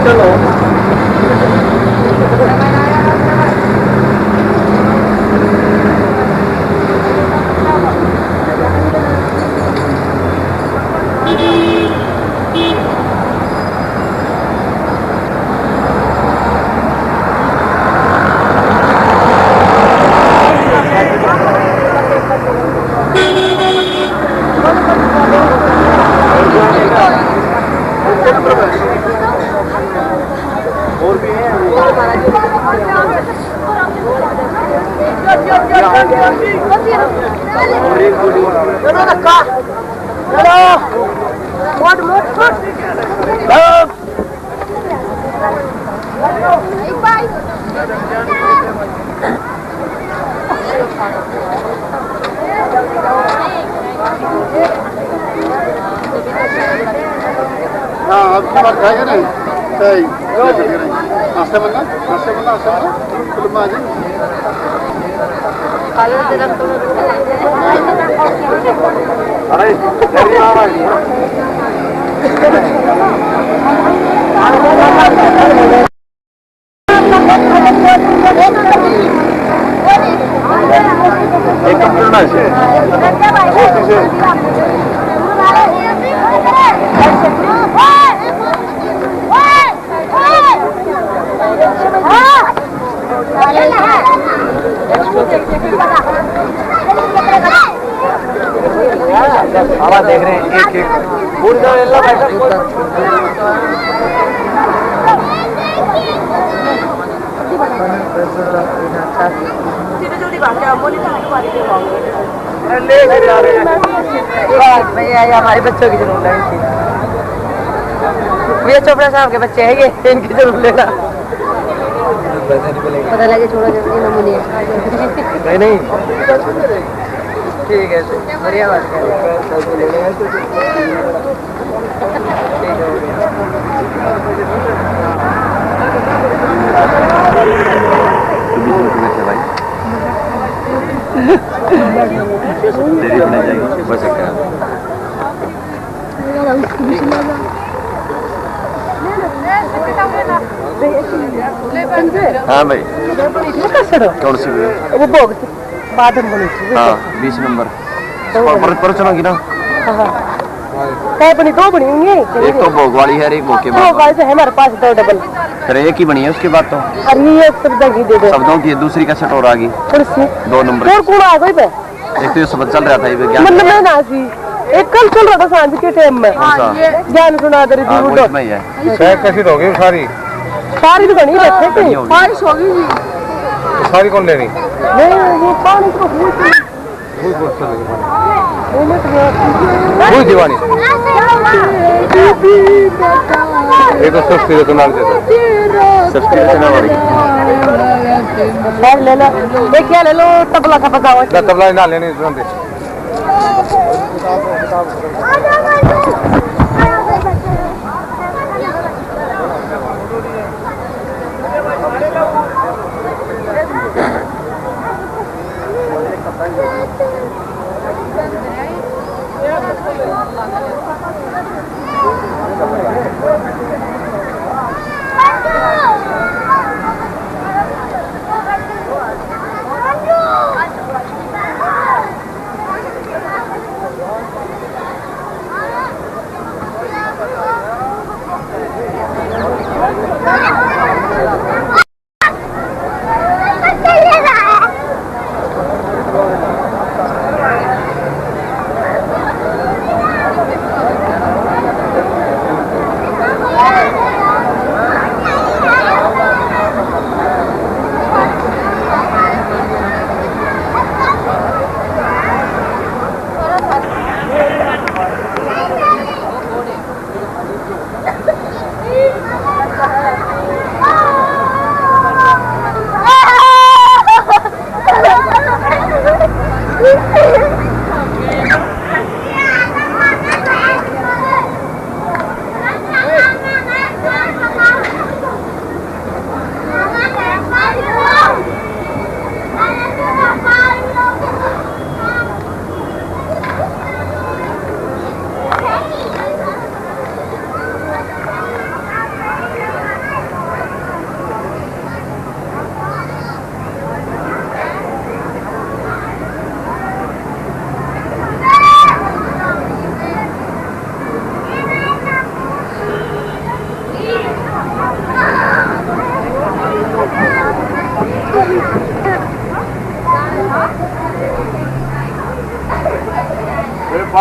चलो हाँ अब की बात खाएगा नहीं सही नाश्ता बनना फिल्म आ जाए आवाज देख रहे हैं एक एक भैया हमारे बच्चों की जरूरत है भैया चोपड़ा साहब के बच्चे हैं ये इनकी जरूर लेना पता लगे छोड़ा जल्दी नमूने नहीं ठीक है बढ़िया बात है हाँ भाई कौन सी वो भोग बादम बनी हाँ 20 नंबर पर चलोगी ना क्या बनी दो बनी हुई है एक तो भोग वाली है एक भोग के बाद वाली से है हमारे पास दो डबल फिर एक ही बनी है उसके बाद तो अरे ये शब्दों की दे दो शब्दों की दूसरी का सेट और आ गई 2 नंबर और कौन आ गई एक तो सब चल रहा था ये मतलब मैं ना सी एक कल चल रहा था सांझ के टाइम में ज्ञान सुना दे रही थी में है शायद कैसी होगी सारी तो बनी रखे थे बारिश होगी जी सारी कौन लेनी नहीं वो पानी को भूल दीवानी एक तो सस्ती है तो नाल देता सस्ती है ना वाली ले लो एक क्या ले लो तबला का बताओ तबला ना लेनी तुरंत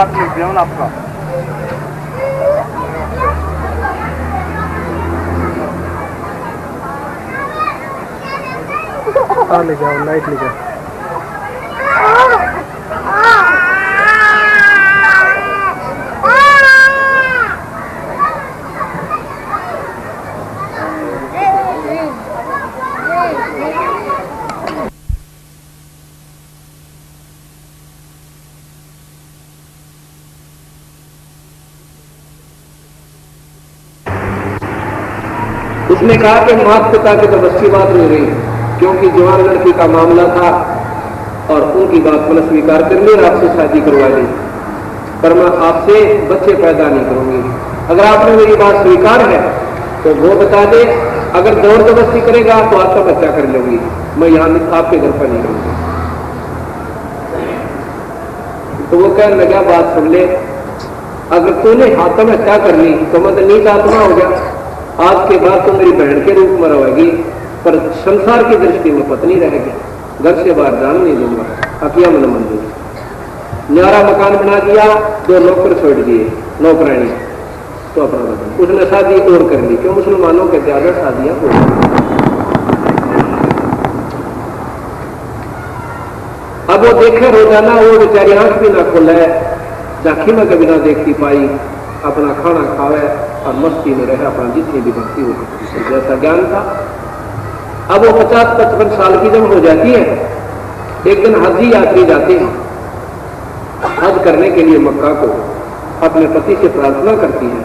8 मिनट में आपका ले जाओ, लाइट ले जाओ। उसने कहा कि माता पिता की तो बच्ची बात नहीं रही, क्योंकि जवान लड़की का मामला था और उनकी बात मैंने स्वीकार कर ली और आपसे शादी करवा ली, पर मैं आपसे बच्चे पैदा नहीं करूंगी। अगर आपने मेरी बात स्वीकार है तो वो बता दे, अगर जोर जबरदस्ती करेगा तो आत्महत्या कर लूंगी, मैं यहां आपके घर पर नहीं रहूंगी। तो वो कहने लगा, बात सुन ले, अगर तूने आत्महत्या कर ली तो मैं तो नीच आत्मा हो गया, आज के बाद तो मेरी बहन के रूप में रहेगी, पर संसार की दृष्टि में पत्नी रहेगी, घर से बाहर जान नहीं दूंगा, अकिया मन मंजूर। न्यारा मकान बना दिया, 2 नौकर छोड़ दिए, नौकरानी, तो अपना बदल उसने शादी और कर ली, क्यों मुसलमानों के ज्यादा शादियां हो। अब वो देखे रोजाना, वो बेचारी आंख भी ना खोले, झांकी में कभी ना देखती पाई, अपना खाना खावे और मस्ती में रहे, अपना जितनी भी भक्ति हो जैसा ज्ञान था। अब वो 50-55 साल की जब हो जाती है, एक दिन हजी यात्री जाते हैं हज करने के लिए मक्का को, अपने पति से प्रार्थना करती है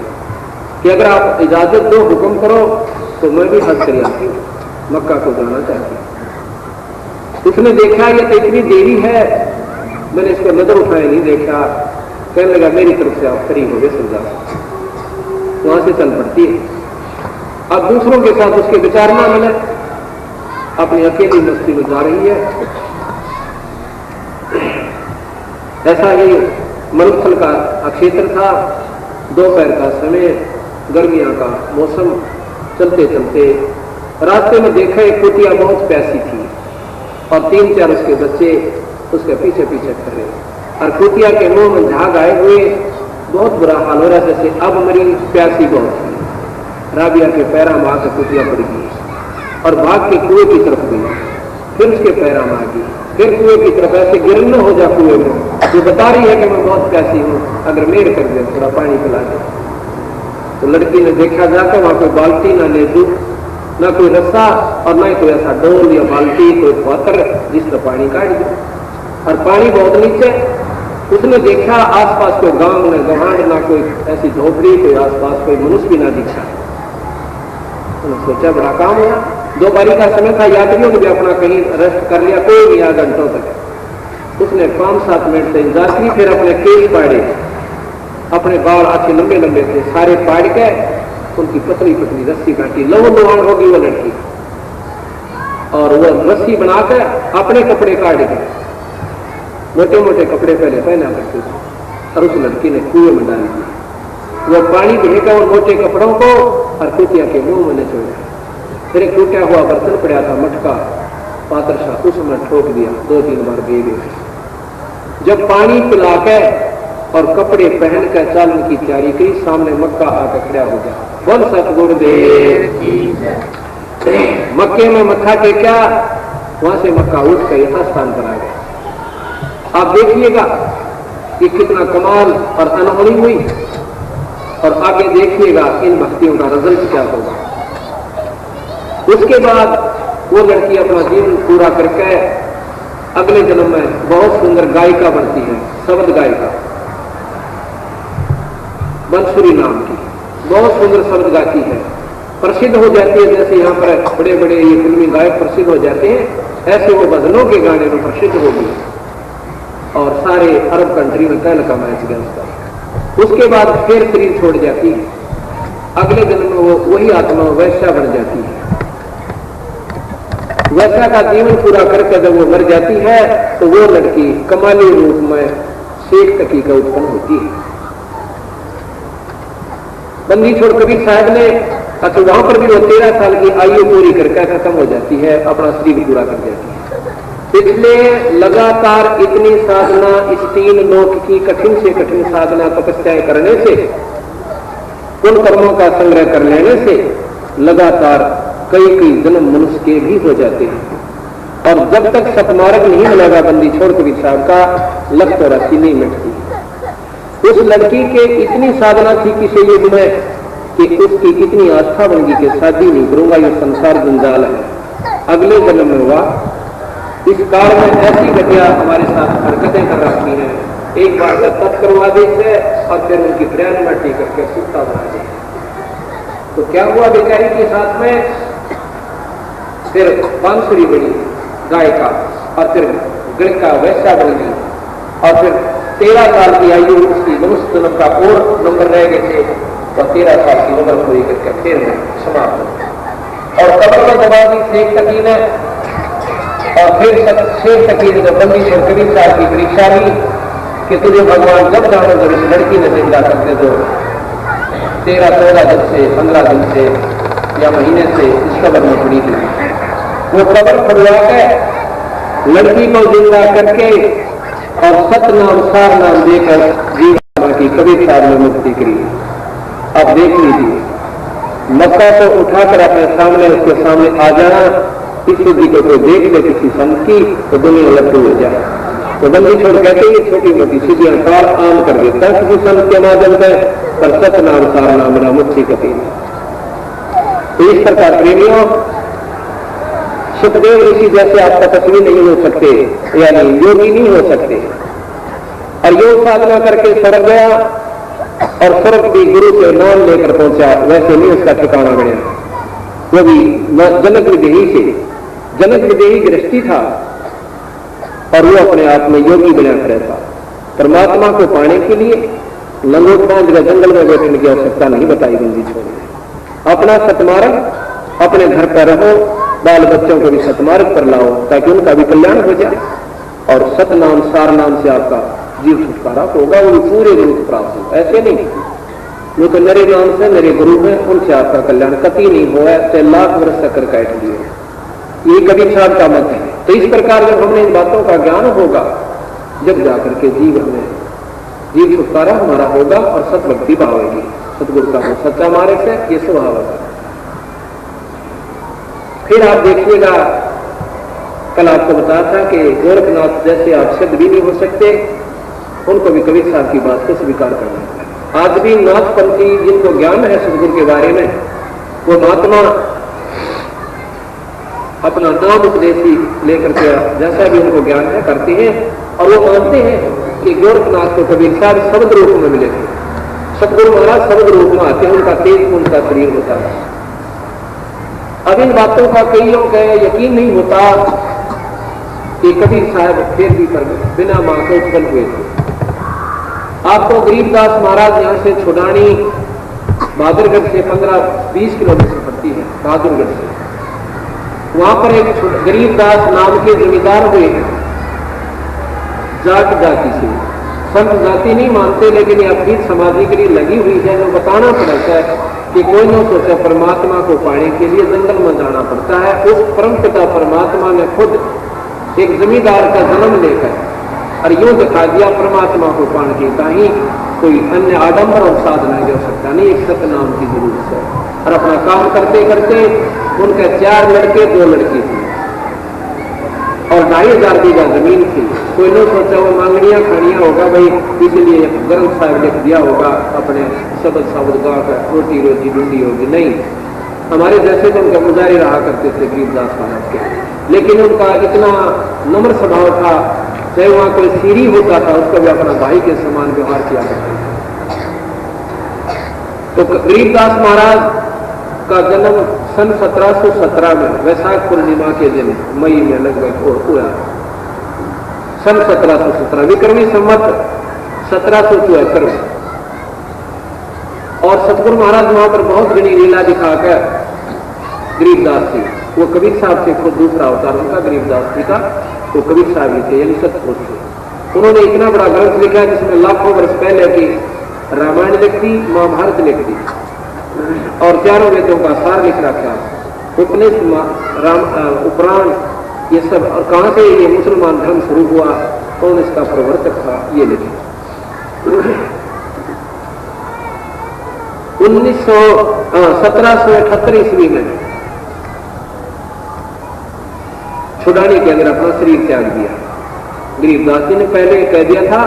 कि अगर आप इजाजत दो, हुक्म करो तो मैं भी हज कर आती हूँ, मक्का को जाना चाहती हूँ। उसने देखा ये तो इतनी देरी है, मैंने इसको नजर उठाए नहीं देखा, कहने लगा मेरी तरफ से आप फ्री हो गए समझा, वहां से चल पड़ती है। अब दूसरों के साथ उसके विचार ना मिले, अपनी अकेली मस्ती में जा रही है। ऐसा ही मरुस्थल का क्षेत्र था, दोपहर का समय, गर्मियां का मौसम, चलते चलते रास्ते में देखा एक कुटिया बहुत प्यासी थी और 3-4 उसके बच्चे उसके पीछे पीछे कर रहे, और कुटिया के मुंह में झाग आए हुए, बहुत बुरा हाल हो रहा है, जैसे अब मरी प्यासी बहुत थी। राबिया के पैरा में आकर कुटिया पड़ गई और भाग के कुएं की तरफ गई, फिर उसके पैरा में आ गई, फिर कुएं की तरफ, ऐसे गिर न हो जा कुएं में, जो बता रही है कि मैं बहुत प्यासी हूं, अगर मेर कर दे, थोड़ा पानी पिला दे। तो लड़की ने देखा जाकर वहां कोई बाल्टी ना ले दू, ना कोई रस्सा और ना कोई ऐसा डोल या बाल्टी, कोई पात्र जिससे पानी काट दे, और पानी बहुत नीचे। उसने देखा आसपास कोई गांव न गवांड, ना कोई ऐसी झोपड़ी, कोई आसपास कोई मनुष्य भी ना दिखा। उन्होंने सोचा बड़ा काम हुआ, दोपहर का समय था, यात्रियों ने भी अपना कहीं रेस्ट कर लिया, कोई नहीं 8 घंटों तक। उसने 5-7 मिनट से इंतजार की, फिर अपने केस पाड़े, अपने बाल अच्छे लंबे लंबे थे, सारे पाड़ के उनकी पतली पतली रस्सी काटी, लवण होगी वो लड़की, और वो रस्सी बनाकर अपने कपड़े काट के, मोटे मोटे कपड़े पहले पहना करते थे, और उस लड़की ने कुएं में डाल दिया। वो पानी भेगा उन मोटे कपड़ों को और कुटिया के मुंह में निचोड़ा। फिर एक टूटा हुआ बर्तन पड़ा था, मटका पात्रशा, उसमें ठोक दिया, 2-3 बार दे गए। जब पानी पिला के और कपड़े पहन कर चालन की तैयारी की, सामने मक्का आकर खड़ा हो गया, बोल सतगुरुदेव की जय। मक्के में मत्था टेका, वहां से मक्का उठ कर यथास्थान पर आ गया। आप देखिएगा कि कितना कमाल और अनहोनी हुई, और आगे देखिएगा इन भक्तियों का रिजल्ट क्या होगा। उसके बाद वो लड़की अपना जीवन पूरा करके अगले जन्म में बहुत सुंदर गायिका बनती है, शब्द गायिका, बंसुरी नाम की, बहुत सुंदर शब्द गाती है, प्रसिद्ध हो जाती है। जैसे यहाँ पर बड़े बड़े ये फिल्मी गायक प्रसिद्ध हो जाते हैं, ऐसे वो भजनों के गाने में प्रसिद्ध होगी और सारे अरब कंट्री में कहल का मैच गया उसका। उसके बाद फिर शरीर छोड़ जाती है, अगले जन्म में वो वही आत्मा वैश्या बन जाती है। वैश्या का जीवन पूरा करके जब वो मर जाती है तो वो लड़की कमाली रूप में शेख तकी का उत्पन्न होती है। बंदी छोड़ कबीर साहब ने, अच्छा वहां पर भी वो 13 साल की आयु पूरी करके खत्म हो जाती है, अपना शरीर पूरा कर जाती है। पिछले लगातार इतनी साधना, इस 3 लोक की कठिन से कठिन साधना तपस्याएं करने से, उन कर्मों का संग्रह कर लेने से लगातार कई कई जन्म मनुष्य के भी हो जाते हैं। और जब तक सतमार्ग नहीं मिलेगा बंदी छोड़ कबीर साहब का, लत तो राशि नहीं मिटती। उस लड़की के इतनी साधना थी किसी युग में कि उसकी इतनी आस्था बन गई कि शादी नहीं करूंगा, ये संसार जंजाल है। अगले जन्म में हुआ, इस काल में ऐसी घटिया हमारे साथ हरकतें कर रखी हैं। एक बार का तप करवा देते और फिर उनकी ब्रेन में टी करके सुता बना दे। तो क्या हुआ बेचारी के साथ में, फिर बांसुरी बनी गाय का, और फिर गिरका वैसा बन गई, और फिर 13 साल की आयु उसकी मनुष्य जन्म का और नंबर रह गए थे, और 13 साल की उम्र पूरी करके फिर समाप्त हो। और कब्र में दबा दी शेख तकी ने, और फिर शेख तकी ने बंदी से कबीर साहब की परीक्षा ली कि तुझे भगवान जब जानो जब इस लड़की ने जिंदा करते दो। 13-14 दिन से 15 दिन से या महीने से इस कब्र में पड़ी थी। वो कब्र खुलवा के लड़की को जिंदा करके और सतनाम सार नाम देकर जीवन की कबीर साहब ने मुक्ति करी। आप देख लीजिए, मक्का को उठाकर अपने सामने, उसके सामने आ जाना, इस बुद्धि को कोई देख ले किसी संत की तो दुनिया लट्टू हो जाए। तो बंदी छोड़ कहते हैं छोटी मोटी सीधियां कार आम कर देता है किसी संत के माध्यम से, पर सतनाम सार नाम मेरा मुक्ति कती। तो इस प्रकार प्रेमियों, सुखदेव ऋषि जैसे आप तपस्वी नहीं हो सकते, यानी योगी नहीं हो सकते, और योग साधना करके स्वर्ग गया और स्वर्ग भी गुरु से नाम लेकर पहुंचा, वैसे नहीं उसका ठिकाना बने। वो भी जनक विदेही से, जनक विदेही गृहस्थी था और वो अपने आप में योगी बना रहता। परमात्मा को पाने के लिए लंगोट बांध कर जंगल में बैठने की आवश्यकता नहीं बताई बंदी छोड़। अपना सतमार्ग अपने घर पर रहो, बाल बच्चों को भी सतमार्ग पर लाओ ताकि उनका भी कल्याण हो जाए, और सतनाम सार नाम से आपका जीव छुटकारा होगा, वो पूरे रूप प्राप्त हो। ऐसे नहीं, वो तो मेरे नाम से मेरे गुरु हैं, उनसे आपका कल्याण कभी नहीं हुआ, चाहे लाख वर्ष तक काट लिए। ये कबीर साहब का मत है। तो इस प्रकार जब हमें इन बातों का ज्ञान होगा, जब जाकर के जीवन में जीव छुटकारा हमारा होगा और सतभक्ति पावेगी, सतगुरु का सच्चा मार्ग से ये स्वभाव है। फिर आप देखिएगा, कल आपको बताया था कि गोरखनाथ जैसे आप सिद्ध भी नहीं हो सकते, उनको भी कबीर साहब की बात को स्वीकार करना है। आज भी नाथपंथी जिनको ज्ञान है सतगुरु के बारे में, वो महात्मा अपना नाम उपदेशी लेकर के जैसा भी उनको ज्ञान है करते हैं, और वो मानते हैं कि गोरखनाथ को कबीर साहब शब्द रूप में मिले थे। सतगुरु महाराज शब्द रूप में आते हैं, उनका तेज उनका शरीर होता है। अब इन बातों का कईयों का यकीन नहीं होता कि कबीर साहब फिर भी बिना मां के उत्पन्न हुए थे। आपको गरीबदास महाराज यहाँ से छुड़ानी बहादुरगढ़ से 15-20 किलोमीटर पड़ती है, बहादुरगढ़ से। वहां पर एक गरीबदास नाम के जमींदार हुए हैं, जाट जाति से। संत जाति नहीं मानते, लेकिन ये अपनी समाधि के लिए लगी हुई है। जो बताना पड़ता है कि कोई न सोचा परमात्मा को पाने के लिए जंगल में जाना पड़ता है। उस परम पिता परमात्मा ने खुद एक जमींदार का जन्म लेकर और यूं दिखा दिया परमात्मा को पाने के कहीं कोई अन्य आडंबर और साधना नहीं हो सकता, नहीं एक सतनाम की जरूरत है। और अपना काम करते करते उनके 4 लड़के 2 लड़की थी और 2500 बीघा जमीन थी। कोई ने सोचा वो मांगड़ियां खानियां होगा भाई, इसलिए ग्रंथ साहब लिख दिया होगा अपने शब्द शब्द गा कर रोटी रोजी ढूंढी होगी। नहीं, हमारे जैसे तो उनके गुजारे रहा करते थे गरीबदास महाराज के, लेकिन उनका इतना नम्र स्वभाव था, चाहे वहां कोई सीढ़ी होता था उसको भी अपना भाई के समान व्यवहार किया करता था। तो गरीबदास महाराज का जन्म सन 1717 में वैशाख पूर्णिमा के दिन मई में लगभग हुआ। सन 1717 विक्रमी संवत 1774 में। और सतगुरु महाराज वहां पर बहुत बड़ी लीला दिखाकर गरीबदास जी, वो कबीर साहब से खुद दूसरा अवतार उनका गरीबदास जी का, वो कबीर साहब ही थे, यानी सतपुरुष थे। उन्होंने इतना बड़ा ग्रंथ लिखा जिसमें लाखों वर्ष पहले की रामायण लिख दी, महाभारत लिख दी और 4 वेदों का सार लिख रखा। उपनिषद, उपराण, ये सब, और कहां से ये मुसलमान धर्म शुरू हुआ, कौन इसका प्रवर्तक था, ये लिखे। 1778 ईस्वी में छुड़ानी के अंदर अपना शरीर त्याग दिया। गरीबदास जी ने पहले कह दिया था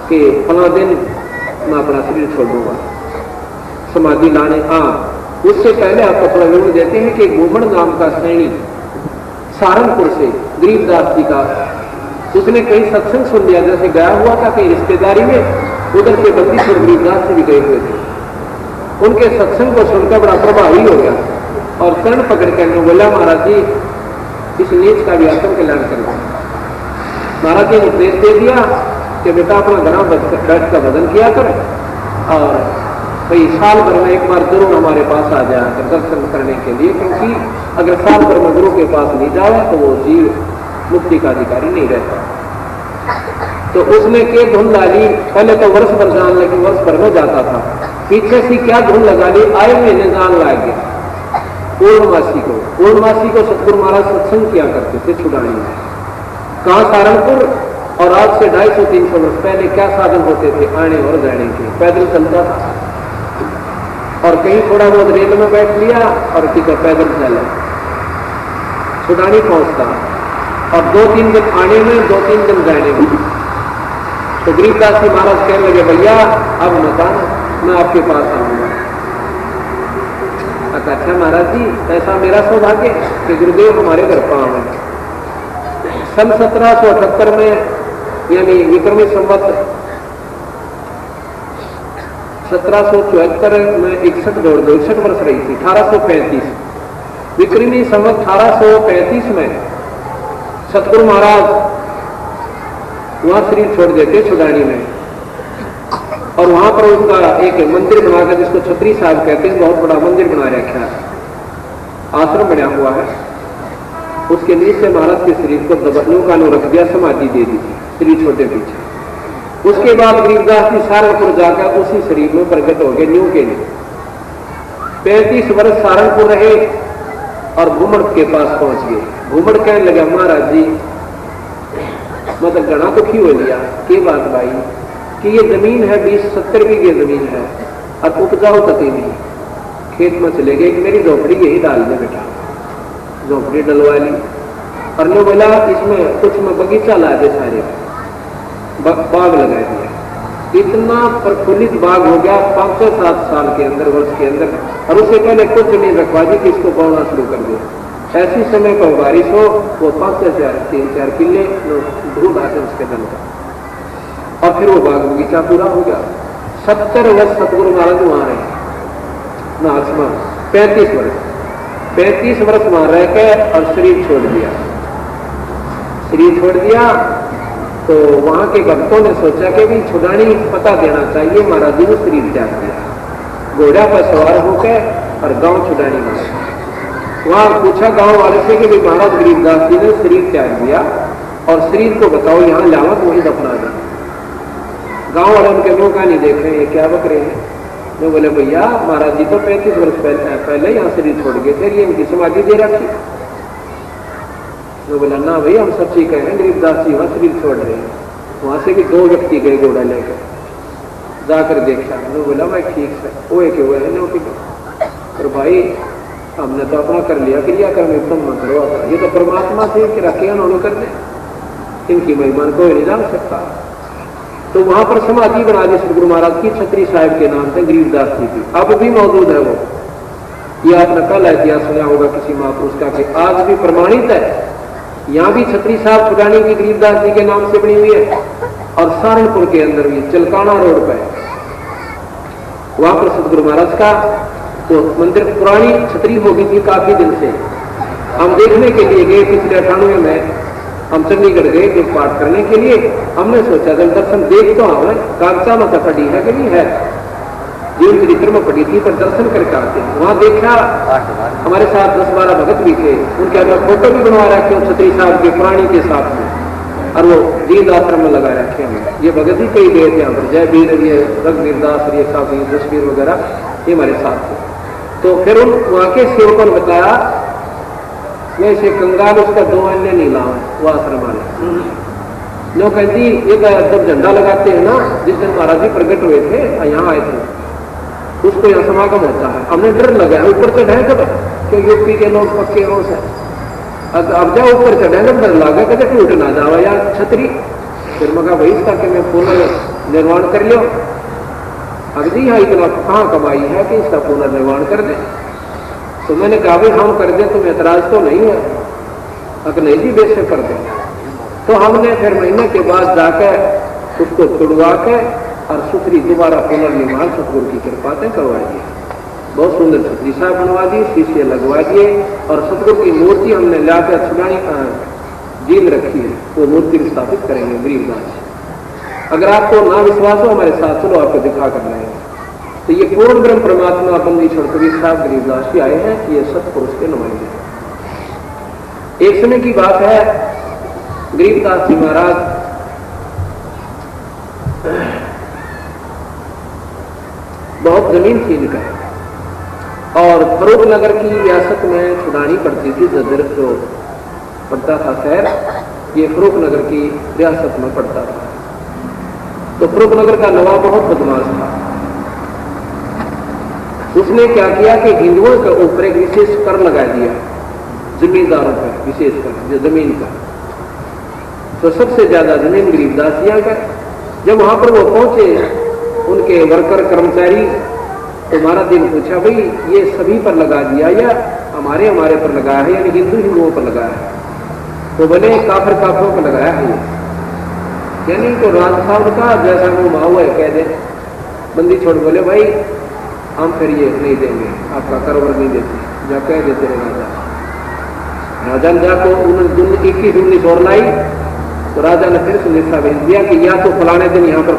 कि फला दिन मैं अपना शरीर छोड़ दूंगा, समाधि लाने। उससे पहले आपको थोड़ा विवरण देते हैं कि घूमड़ नाम का श्रेणी सहारनपुर से गरीबदास जी का, उसने कई सत्संग सुन लिया, जैसे गया हुआ था कहीं रिश्तेदारी में, उधर के बंदीपुर गरीबदास जी भी गए हुए थे। उनके सत्संग को सुनकर बड़ा प्रभावी हो गया और चरण पकड़ कर बोला, महाराज जी इस नीच का भी आत्म कल्याण करना। महाराज जी ने उपदेश दे दिया कि बेटा अपना घर बैठ कर भजन किया कर, और भाई साल भर में एक बार जरूर हमारे पास आ जाए कर दर्शन करने के लिए, क्योंकि अगर साल भर में गुरु के पास नहीं जाए तो वो जीव मुक्ति का अधिकारी नहीं रहता। तो उसने के धुन डाली, पहले तो वर्ष भर जान लगी, वर्ष भर में जाता था, पीछे से क्या धुन लगा ली, आए महीने जान लग गया। पूर्णमासी को सतगुरु महाराज सत्संग किया करते थे छुड़ानी में। कहाँ? सहारनपुर। और आज से 250-300 वर्ष पहले क्या साधन होते थे आने और जाने के? पैदल चलता था, और कहीं थोड़ा बहुत रेल में बैठ लिया और किसी पैदल चला, छुड़ानी पहुंचता, और 2-3 दिन आने में, 2-3 दिन जाने में। तो गरीबदास जी महाराज कहने लगे, भैया अब मत आना, मैं आपके पास आऊंगा। अच्छा महाराज जी, ऐसा मेरा सौभाग्य कि गुरुदेव हमारे घर पावे। सन 1778 में, यानी विक्रमी संवत 1774 में 61 वर्ष रही थी, 1835 विक्रमी संवत 1835 में सतगुरु महाराज वहां शरीर छोड़ देते छुड़ानी में, और वहां पर उनका एक मंदिर बनाकर, जिसको छत्री साहब कहते हैं, बहुत बड़ा मंदिर बना रखा है, आश्रम बना हुआ है। उसके नीचे महाराज के शरीर को दबनों का रख दिया, समाधि दे दी शरीर छोटे पीछे। उसके बाद गरीबदास जी सहारनपुर जाकर उसी शरीर में प्रकट हो गए न्यू के लिए। 35 वर्ष सहारनपुर रहे और घूमड़ के पास पहुंच गए। घूमड़ कहने लगा, महाराज जी मतलब घना दुखी हो लिया, के बात भाई कि ये जमीन है 20-70 बीघे जमीन है, और उपजाऊ तक नहीं, खेत में चले गए कि मेरी झोपड़ी यही डाल दे बेटा। झोपड़ी डलवा ली, और ने बोला इसमें कुछ में बगीचा ला दे, सारे बाग लगा दिया। इतना प्रफुल्लित बाग हो गया 5-7 साल के अंदर, वर्ष के अंदर, और उससे पहले कुछ नहीं रखवा दी कि इसको बोना शुरू कर दिया। ऐसी समय पर बारिश हो, वो 5-4 किले ढूंढ आते उसके दल का, और फिर वो बाग बगीचा पूरा हो गया। 70 वर्ष सतगुरु महाराज वहां रहे, 35 वर्ष वहां रह के और शरीर छोड़ दिया। शरीर छोड़ दिया तो वहां के भक्तों ने सोचा कि भी छुड़ानी पता देना चाहिए, महाराज जी ने शरीर त्याग दिया। घोड़ा पर सवार होकर और गांव छुड़ानी में वहां पूछा गांव वाले से कि महाराज गरीबदास जी ने शरीर त्याग दिया, और शरीर को बताओ यहाँ लावा तो वही दफना दे। गांव वाले उनके मुंह का नहीं देख रहे, ये क्या बक रहे हैं। मैं बोले भैया महाराज जी तो 35 वर्ष पहले यहाँ शरीर छोड़ गए थे, ये इनकी समाधि दे रखी। मैं बोला ना भैया हम सच्ची कह रहे हैं, गरीबदास जी वहां शरीर छोड़ रहे हैं। वहां से भी 2 व्यक्ति गए घोड़ा लेकर, जाकर देखा। मैं बोला भाई ठीक है, वो एक हुए है नौकी, और भाई हमने तो अपना कर लिया, क्रियाक्रम एकदम मत करो, ये तो परमात्मा से कि रखे उन्होंने कर दे, इनकी महिमा कोई नहीं जान सकता। तो वहां पर समाधि बना दी सतगुरु महाराज की, छत्री साहिब के नाम से, गरीबदास जी की, अब भी मौजूद है वो। ये आपने कल इतिहास सुना होगा किसी महापुरुष का, कि आज भी प्रमाणित है। यहाँ भी छत्री साहब छुड़ानी की गरीबदास जी के नाम से बनी हुई है, और सहारनपुर के अंदर भी चलकाना रोड पर वहां पर सतगुरु महाराज का तो मंदिर, पुरानी छतरी हो गई थी काफी दिन से। हम देखने के लिए गए पिछले 98 में, हम चंडीगढ़ गए जो पाठ करने के लिए। हमने सोचा जब दर्शन देख तो हमें कागजा में पड़ी है कि नहीं है, जीवन चरित्र में पड़ी थी, पर दर्शन करके आते हैं। वहां देखा हमारे साथ 10-12 भगत भी थे, उनके अंदर फोटो भी बनवा रखे छत्री साहब के पुरानी के साथ में, और वो जींद आश्रम में लगा रखे हैं। ये भगत ही कई गए थे यहाँ पर, जय वीर, ये रघुवीर दास, ये काफी जसवीर वगैरह, ये हमारे साथ थे। तो फिर उन वहां के सेवकों ने बताया वैसे कंगाल उसका 2 अन्य नहीं लाओ वो आश्रम वाले लो कहती ये जब झंडा लगाते हैं ना, जिस दिन महाराज जी प्रकट हुए थे यहाँ आए थे, उसको यहाँ समागम होता है, हमने डर लगा है ऊपर चढ़े कब कि यूपी के लोग पक्के हो से अब जाओ ऊपर चढ़े जब डर लगा कहते टूट ना जाओ यार छतरी। फिर मगा भाई इसका कि मैं पुनर्निर्माण कर लियो। अगली हाँ इतना कहाँ कमाई है कि इसका पुनर्निर्माण कर दे। तो मैंने कहा भाई हम कर दे तुम्हें एतराज तो नहीं है, अगर नहीं जी बेशक कर दे। तो हमने फिर महीने के बाद जाकर उसको तुड़वा के और सुथरी दोबारा पुनर्निर्माण सतगुरु की कृपा से करवा दिए। बहुत सुंदर छतरी साहब बनवा दी, शीशे लगवा दिए और सतगुरु की मूर्ति हमने लाकर छुड़ानी जीन रखी है, वो मूर्ति स्थापित करेंगे गरीबदास। अगर आपको ना विश्वास हो हमारे साथ चलो आपको दिखा कर रहे हैं। तो ये पूर्ण ब्रह्म परमात्मा बंदी छोड़ कबीर साहब गरीबदास जी आए हैं, ये सतपुरुष के नुमाइंदे हैं। एक समय की बात है, गरीबदास जी महाराज बहुत जमीन थी इनका और फरूख नगर की रियासत में छुड़ानी पड़ती थी। जदर जो पड़ता था शहर, ये फरूख नगर की रियासत में पड़ता था। तो फरूख नगर का नवाब बहुत बदमाश था। उसने क्या किया कि हिंदुओं के ऊपर एक विशेष कर लगा दिया, जमींदारों पर विशेषकर जो जमीन का। तो सबसे ज्यादा जमीन गरीबदासिया का। जब वहां पर वो पहुंचे उनके वर्कर कर्मचारी, तो महाराज जी ने पूछा भाई ये सभी पर लगा दिया या हमारे पर लगाया है, यानी हिंदुओं पर लगाया है? तो बोले काफिरों पर लगाया है ये। यानी तो राज साहब का जैसा वो माहौल है कह दे। बंदी छोड़ बोले भाई हम फिर ये नहीं देंगे, आपका कारोबार नहीं देते, जा कह देते रहे राजा। राजा ने जाको 21 और लाई। तो राजा ने फिर सुनिश्चित भेज दिया कि या तो फलाने दिन यहाँ पर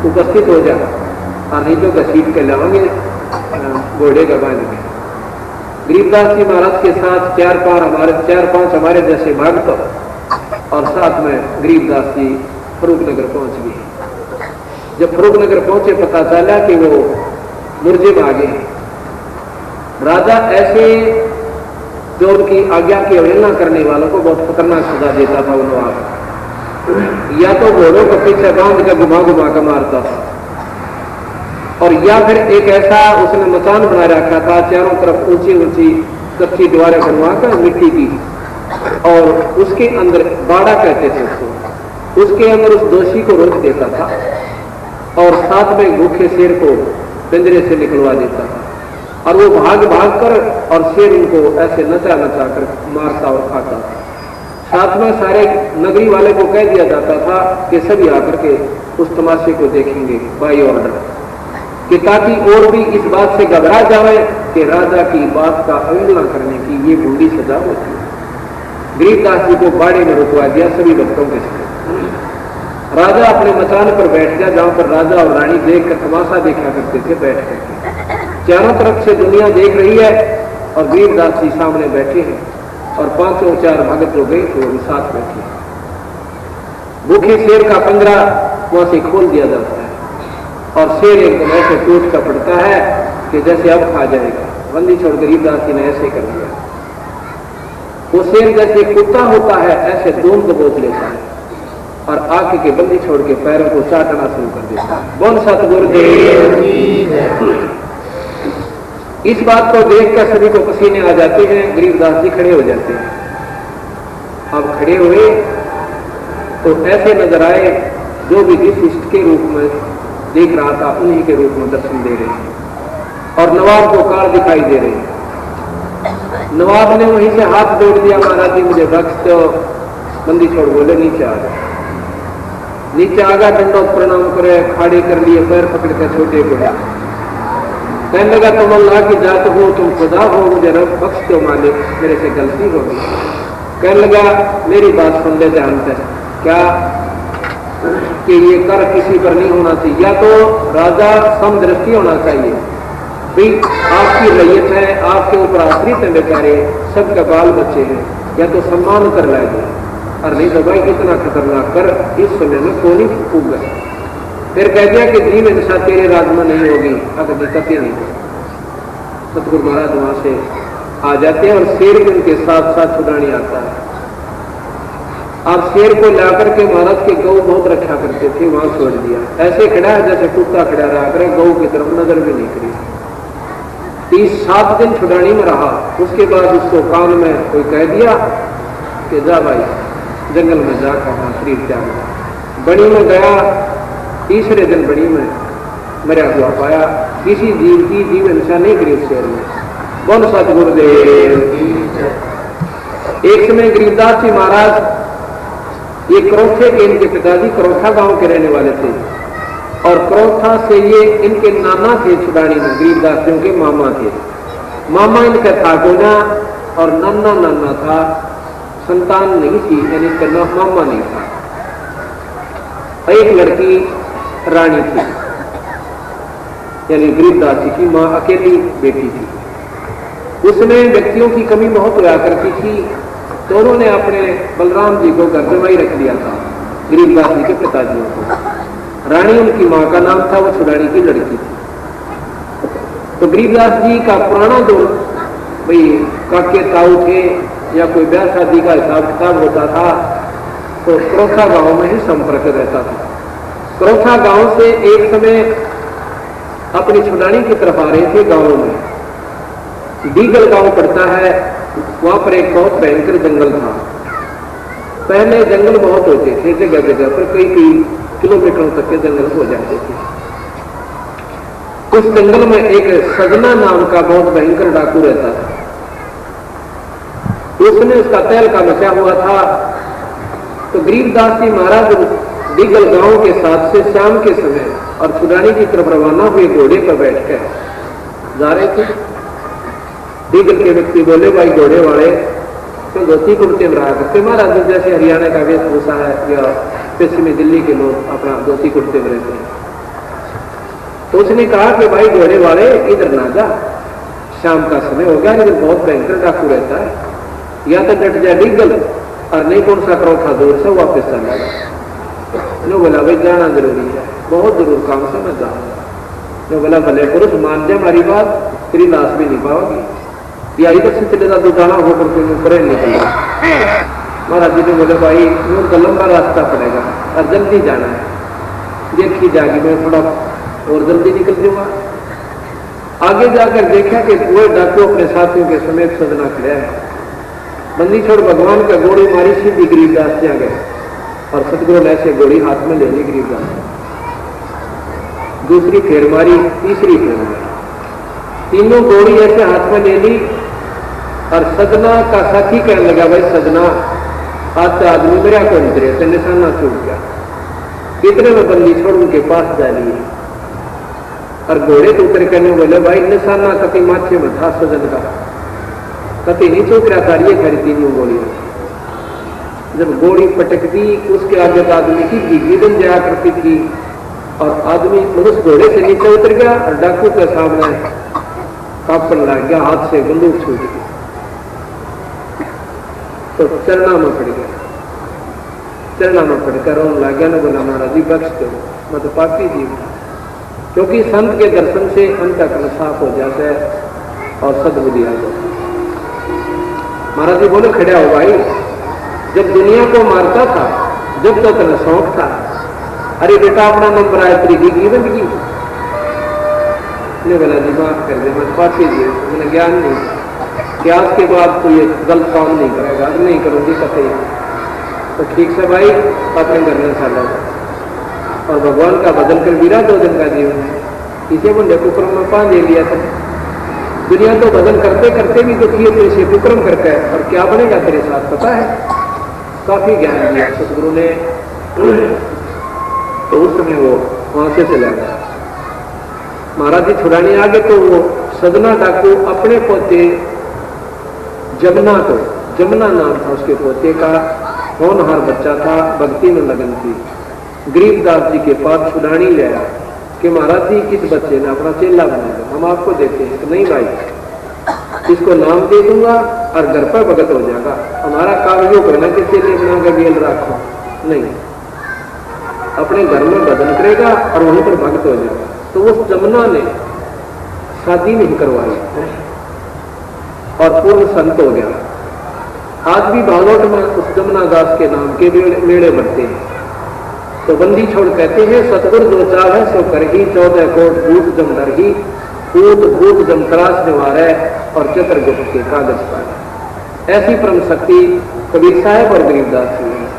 उपस्थित हो जा और नहीं तो घसीट के लाएंगे घोड़े का बांध के। गरीबदास जी महाराज के साथ 4-5 हमारे जैसे भक्त और साथ में गरीबदास जी फरूख नगर पहुंच गए। जब फरूख नगर पहुंचे पता चला कि वो मुर्जे में आ गए। राजा ऐसे जो उनकी आज्ञा की अवहेलना करने वालों को बहुत खतरनाक सजा देता था। उन्होंने या तो घोड़ों को पीछे बांध कर घुमा कर मारता था, और या फिर एक ऐसा उसने मकान बना रखा था, चारों तरफ ऊंची ऊंची कच्ची दीवारें बनवाकर मिट्टी की, और उसके अंदर बाड़ा कहते थे उसको, उसके अंदर उस दोषी को रोक देता था और साथ में भूखे शेर को पिंजरे से निकलवा देता था। और वो भाग कर और शेर उनको ऐसे नचा कर मारता और खाता था। साथ में सारे नगरी वाले को कह दिया जाता था कि सभी आकर के उस तमाशे को देखेंगे बाई ऑर्डर, कि ताकि और भी इस बात से घबरा जाए कि राजा की बात का अवहेलना करने की ये बूढ़ी सजा होती है। गरीबदास जी को बाड़े में रुकवा दिया सभी भक्तों के साथ। राजा अपने मकान पर बैठ गया जहां पर राजा और रानी देख कर तमाशा देखा करते थे बैठ करके। चारों तरफ से दुनिया देख रही है और गरीबदास जी सामने बैठे हैं और 5-4 भगत जो गए थे वो भी साथ बैठे। भूखे शेर का पिंजरा वहां से खोल दिया जाता है और शेर एकदम ऐसे टूट का पड़ता है कि जैसे अब खा जाएगा। बंदी छोड़ गरीबदास जी ने ऐसे कर दिया। वो शेर जैसे कुत्ता होता है ऐसे दोनों दबोच लेता है और आके के बंदी छोड़ के पैरों को चाटना शुरू कर देता है। बोल सतगुरुदेव। इस बात को देखकर सभी को पसीने आ जाते हैं। गरीबदास जी खड़े हो जाते हैं। अब खड़े हुए तो ऐसे नजर आए जो भी जिस इष्ट के रूप में देख रहा था उन्हीं के रूप में दर्शन दे रहे हैं और नवाब को कार दिखाई दे रहे हैं। नवाब ने वहीं से हाथ जोड़ दिया, महाराज जी मुझे बख्श दो। बंदी छोड़ बोले नीचे आ गया। नीचे आ गया, दंडोत प्रणाम करे, खाड़े कर लिए, पैर पकड़ कर छोटे को कहने लगा तुम अल्लाह की जात हो, तुम खुदा हो, मुझे रब बख्श दो मालिक, मेरे से गलती हो गई। कहने लगा मेरी बात सुन ले ध्यान से, क्या कि ये कर किसी पर नहीं होना चाहिए, या तो राजा समदृष्टि होना चाहिए, भाई आपकी रैयत है, आपके ऊपर आश्रित है बेचारे, सबके बाल बच्चे हैं, या तो सम्मान कर लाएंगे, और नहीं तो भाई कितना खतरनाक कर इस समय में कौन ही फूक गए। फिर कह दिया कि दीन दशा तेरे राज में नहीं होगी, अगर दिक्कतें नहीं। सतगुरु महाराज वहां से आ जाते हैं और शेर भी उनके साथ साथ छुड़ाने आता है। और शेर को लाकर के महाराज के गौ बहुत रक्षा करते थे, वहां छोड़ दिया। ऐसे खड़ा है जैसे कुत्ता खड़ा रहा करे, गौ की तरफ नजर भी नहीं करी। 30-7 दिन छुड़ानी में रहा। उसके बाद उसको कान में कोई कह दिया कि जा भाई जंगल में जाकर वहां शरीर त्याग। बड़ी में गया, तीसरे दिन बड़ी में मरा हुआ पाया। किसी जीव की जीव हिंसा नहीं करी उस शेर में। बोल सतगुरुदेव। एक समय गरीबदास जी महाराज ये क्रोथे के, इनके पिताजी क्रोथा गांव के रहने वाले थे और क्रोथा से ये इनके नाना थे छुड़ानी में, गरीबदास जी के मामा थे। मामा इनका था गोना और नाना नाना था, संतान नहीं थी, यानी इसका नाम मामा नहीं था। एक लड़की रानी थी, यानी गरीबदास जी की मां अकेली बेटी थी। उसमें व्यक्तियों की कमी बहुत हुआ करती थी, तो उन्होंने अपने बलराम जी को घर जमाई रख लिया था, गरीबदास जी के पिताजियों को। रानी उनकी मां का नाम था, वो छुड़ानी की लड़की थी। तो गरीबदास जी का पुराना जो भाई काके ताऊ थे या कोई ब्याह शादी का हिसाब किताब होता था, तो क्रोथा गांव में ही संपर्क रहता था। क्रोथा गांव से एक समय अपनी छुड़ानी की तरफ आ रहे थे। गांव में डीगल गांव पड़ता है, वहां पर एक बहुत भयंकर जंगल था। पहले जंगल बहुत होते थे, जगह जगह पर कई किलोमीटरों तक के जंगल हो जाते थे। उस जंगल में एक सजना नाम का बहुत भयंकर डाकू रहता था। उसने उसका तहलका मचा हुआ था। तो गरीबदास जी महाराज डीगल गांव के साथ से शाम के समय और छुड़ानी की तरफ रवाना हुए घोड़े पर बैठकर जा रहे थे। डीगल के व्यक्ति बोले, भाई घोड़े वाले तो धोती कुर्ते में रहा करते, महाराज जैसे हरियाणा का वेशभूषा है या पश्चिमी दिल्ली के लोग अपना धोती कुर्ते में रहते हैं। तो उसने कहा कि भाई घोड़े वाले इधर ना जा, शाम का समय हो गया, इधर बहुत भयंकर डाकू रहता है, या तो डट जा डीगल और नहीं कौन सा क्रोथा दूर से वापस चला जाए। बोला भाई जाना जरूरी है, बहुत जरूर काम से मैं जाऊंगा। बोला भले पुरुष मान जाए हमारी बात, तेरी लाश भी नहीं पाओगी, या इधर से चले जाओ जाना होकर के ऊपर निकलेगा। महाराज जी ने बोले भाई उनका लंबा रास्ता पड़ेगा और जल्दी जाना है, देखी जाएगी, मैं थोड़ा और जल्दी निकल जाऊंगा। आगे जाकर देखा कि पूरे डाकू अपने साथियों के समेत सजना खड़ा है। बंदी छोड़ भगवान का गोली मारी, सीधी गरीबदास से आ गए और सतगुरु ने ऐसे गोली हाथ में ले ली गरीबदास। दूसरी फेर मारी, तीसरी फेर मारी, तीनों गोली ऐसे हाथ में ले ली। और सजना का साथी कहने लगा, भाई सजना आज तो आदमी मेरा को निकले तो निशाना छूट गया। इतने में बंदी छोड़ उनके पास जा लिए और घोड़े तो उतर करने बोले, भाई निशाना कति माथे में था सजन का, कति नहीं चूक रहा था, ये खरी तीनों गोली। जब गोली पटक दी उसके आगे तो आदमी की गिगी बन जाया करती थी और आदमी उस घोड़े से नीचे उतर गया और डाकू के सामने कापन लग गया, हाथ से बंदूक छूट गई तो चरणा में पड़ गया। चरणा में पड़कर रोने लग गया। बोला महाराज जी बख्श दो, मैं तो पापी जीव था। क्योंकि संत के दर्शन से अंतःकरण साफ हो जाता है और सद्बुद्धि आ जाती है। महाराज जी बोले खड़ा हो भाई, जब दुनिया को मारता था जब तो तेरा शौक था, अरे बेटा अपना नंबर आया तेरी की बंदगी ने। बोला जी माफ कर दे, मैं पापी जीव, मैंने ज्ञान नहीं कि आज के बाद तो ये गलत काम नहीं करेगा, नहीं करूंगी कते। तो ठीक से भाई अपने घर में साला और भगवान का बदल कर गिरा 2 दिन का जीवन है। इसे मुंडे कुक्रम में पा ले लिया था। दुनिया तो बदल करते करते भी तो किए तो इसे कुक्रम करके और क्या बनेगा तेरे साथ पता है। काफी ज्ञान दिया सतगुरु ने। तो उस समय वो वहां से चला गया। महाराज जी छुड़ाने आ गए तो वो सजना डाकू अपने पोते जमुना को, जमुना नाम था उसके पोते का, होनहार बच्चा था, भक्ति में लगन थी, गरीबदास जी के पास छुड़ानी ले आया कि महाराज जी इस बच्चे ने अपना चेला बनाएगा, हम आपको देते हैं। तो नहीं भाई, इसको नाम दे दूंगा और घर पर भगत हो जाएगा, हमारा काम यो करना कि चेले बनाकर गेल रखो नहीं, अपने घर में भजन करेगा और वहीं पर भक्त हो जाएगा। तो उस जमुना ने शादी नहीं करवाई और पूर्ण संत हो गया। आज भी भागवत में उस जमुना दास के नाम के मेले बनते हैं। तो बंदी छोड़ कहते हैं सतगुरु जो चाहे सो कर ही 14 कोट भूत जम डर ही भूत भूत जम त्रास निवारे और चित्रगुप्त के कागज पाए। ऐसी परम शक्ति कबीर साहब और गरीबदास जी है।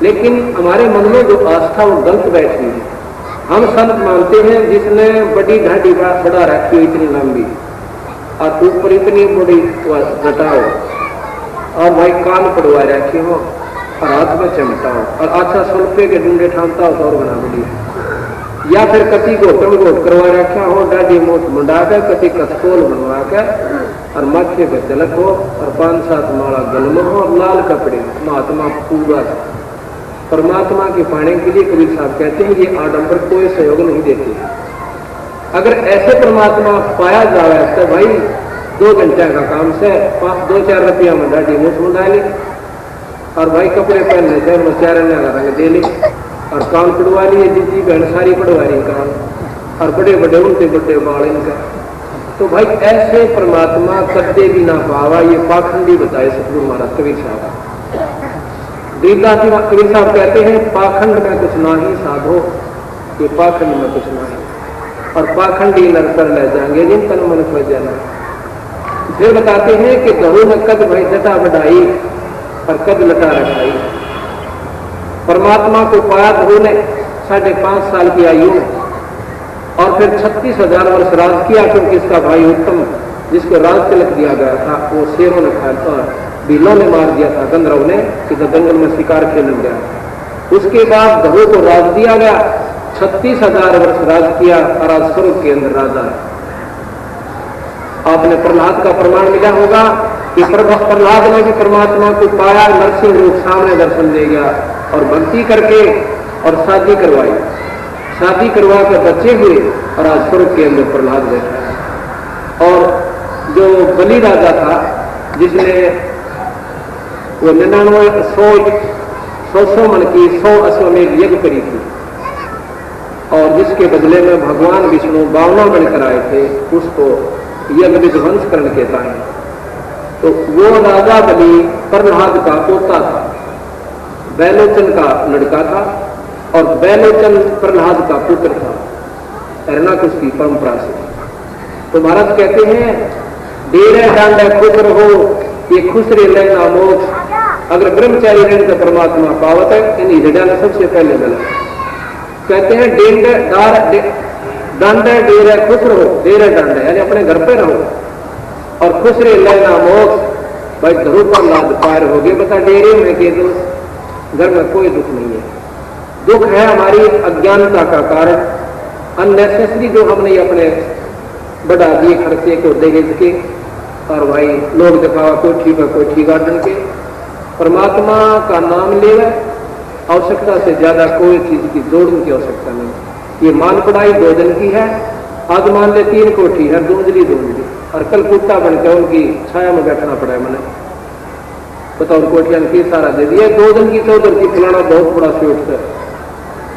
लेकिन हमारे मन में जो आस्था वो गलत बैठी है। हम संत मानते हैं जिसने बड़ी ढाडी बढ़ा रखी हो इतनी लंबी और ऊपर इतनी बड़ी घटाओ और भाई कान पड़वा रखे हो और हाथ में चमटा हो और अच्छा सुल्फे के डूंडे ठानता हो तो और बना बढ़िया। या फिर कति घोटम घोट करवा रखा हो डाडी मोट मुंडा कर कति कथकोल बनवा कर और माथे पे तिलक हो और 5-7 माला गलम हो और लाल कपड़े महात्मा पूरा परमात्मा के पाने के लिए कबीर साहब कहते हैं ये आडंबर कोई सहयोग नहीं देते। अगर ऐसे परमात्मा पाया जाए तो भाई 2 घंटे का काम से 2-4 रुपया में डाडी मुठ मुंडा ले और भाई कपड़े पहनने से मचारने का रंग दे ले और कान पड़वा लिए दीदी बहन सारी पड़वा रही कान और बड़े बड़े उनके बड़े बाल इनका। तो भाई ऐसे परमात्मा कदे भी ना पावा ये पाखंडी बताए सतगुरु महाराज कबीर साहब। दीनदास जी कबीर साहब कहते हैं पाखंड में कुछ ना ही साधो ये पाखंड में कुछ ना ही और पाखंडी नर कर ले जाएंगे जिन तन मन पर जाना। फिर बताते हैं कि गहू ने कद भाई जटा बढ़ाई और कद लटा रखाई। परमात्मा को पाया गहू ने 5.5 साल की आयु और फिर 36,000 वर्ष राज किया क्योंकि इसका भाई उत्तम जिसको राज तिलक दिया गया था वो शेरों ने खाया था बिलों ने मार दिया था गंधर्व ने कि तो जंगल में शिकार खेलने गया। उसके बाद गहू को राज दिया गया 36,000 वर्ष राज किया और आज स्वर्ग के अंदर राजा है। आपने प्रहलाद का प्रमाण मिला होगा कि प्रहलाद ने भी परमात्मा को पाया नरसिंह रूप सामने दर्शन दे गया और भक्ति करके और शादी करवाई। शादी करवा कर बच्चे हुए और आज स्वर्ग के अंदर प्रहलाद बैठा। और जो बलि राजा था जिसने वो 99 मन की 100 अश्वमेध यज्ञ करी थी और जिसके बदले में भगवान विष्णु 52 बनकर आए थे उसको यज्ञ विध्वंस करने के टाइम। तो वो राजा बलि प्रहलाद का पोता था, बैलोचन का लड़का था और बैलोचन प्रहलाद का पुत्र था। हिरणाकुश की परंपरा से तो महाराज कहते हैं डेरे डांडा खुश रहो ये खुश रे लेना मोक्ष। अगर ब्रह्मचारी रहने तो परमात्मा पावत है इन हृदय में सबसे पहले मिला। कहते हैं डांडा डेरा खुश रहो डेरा डांडा यानी अपने घर पे रहो और खुश रे लेना मोक्ष। भाई धरू पर लाद पार हो गए बता डेरे में के दोस्त घर में कोई दुख नहीं है। दुख है हमारी अज्ञानता का कारण अननेसेसरी जो हमने अपने बढ़ा दिए खर्चे को दहेज के और भाई लोग दिखावा कोठी पर कोठी गार्डन के। परमात्मा का नाम ले आवश्यकता से ज्यादा कोई चीज की जोड़ने की आवश्यकता नहीं। ये मान पढ़ाई 2 दिन की है। आज मान ले 3 कोठी है दूंजली और कल कुत्ता बनकर उनकी छाया में बैठना पड़ा है मैंने बताओ कोठियां की सारा दे दिया। 2 दिन की 14 की फलाना बहुत बड़ा सेठ है।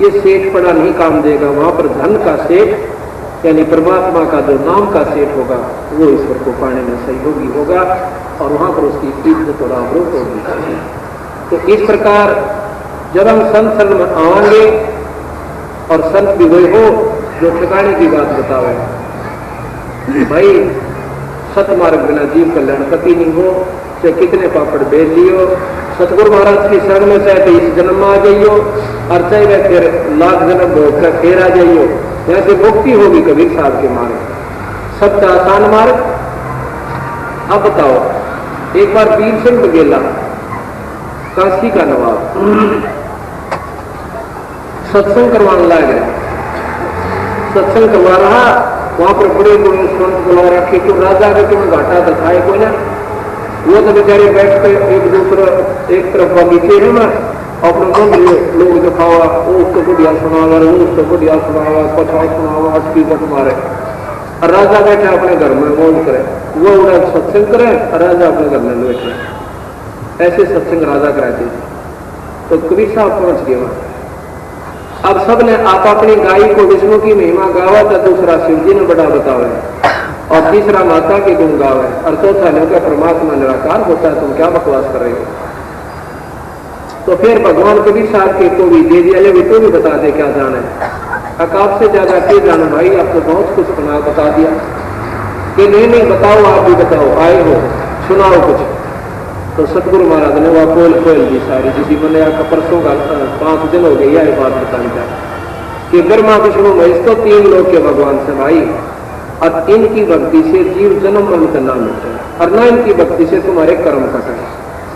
ये सेठ पड़ा नहीं काम देगा। वहां पर धन का सेठ यानी परमात्मा का जो नाम का सेठ होगा वो ईश्वर को पाने में सहयोगी होगा और वहां पर उसकी इज्जत और आबरू होगी। तो इस प्रकार जब हम संत शरण में आएंगे और संत भी वही हो जो ठिकाने की बात बतावे भाई सतमार्ग बिना जीव कल्याण कति नहीं हो। चाहे कितने पापड़ बेच लियो सतगुरु महाराज की शरण में चाहे तो इस जन्म में आ जाइयो और चाहे वह फिर लाख जन्म भोग कर फिर आ जाइयो। यहाँ से मुक्ति होगी कबीर साहब के मार्ग सबसे आसान मार्ग। अब बताओ एक बार वीर सिंह बघेला काशी का नवाब सत्संग करवाने लाया गया। सत्संग करवा रहा वहां पर बड़े बड़े संत बुला रखे तो राजा के तुम्हें घाटा दिखाए कोई ना। वो तो बेचारे बैठ कर एक तरफ बगीचे है ना अपने मन लोग दिखावा उसको बढ़िया सुनावा उसको बढ़िया सुनावा कथा सुनावा अटकी बट मारे और राजा बैठे अपने घर में मौज करे। वो उड़ा सत्संग करे और राजा अपने घर में बैठे। ऐसे सत्संग राजा कराते थे। तो कबीर साहब पहुंच गए वहां। अब सब ने आप अपनी गाय को विष्णु की महिमा गावा था दूसरा शिव जी ने बड़ा बतावा और तीसरा माता के गुण गावे, और चौथा लोग परमात्मा निराकार होता है, तुम क्या बकवास कर रहे हो। तो फिर भगवान कबीर साहब के को भी दे दिया, भी तो भी बता दे क्या जाना है। अब आपसे ज्यादा क्या जाना भाई, आपको बहुत कुछ बता दिया कि नहीं बताओ, आप भी बताओ, आए हो सुनाओ कुछ। तो सतगुरु महाराज ने वह खोल दी सारी, जिसी मैंने आपका परसों का 5 दिन हो गए यह बात बतानी चाहिए कि ब्रह्मा विष्णु महेश तो 3 लोग के भगवान से भाई, और इनकी भक्ति से जीव जन्म मरण करना मिलता है, और न इनकी भक्ति से तुम्हारे कर्म कटे।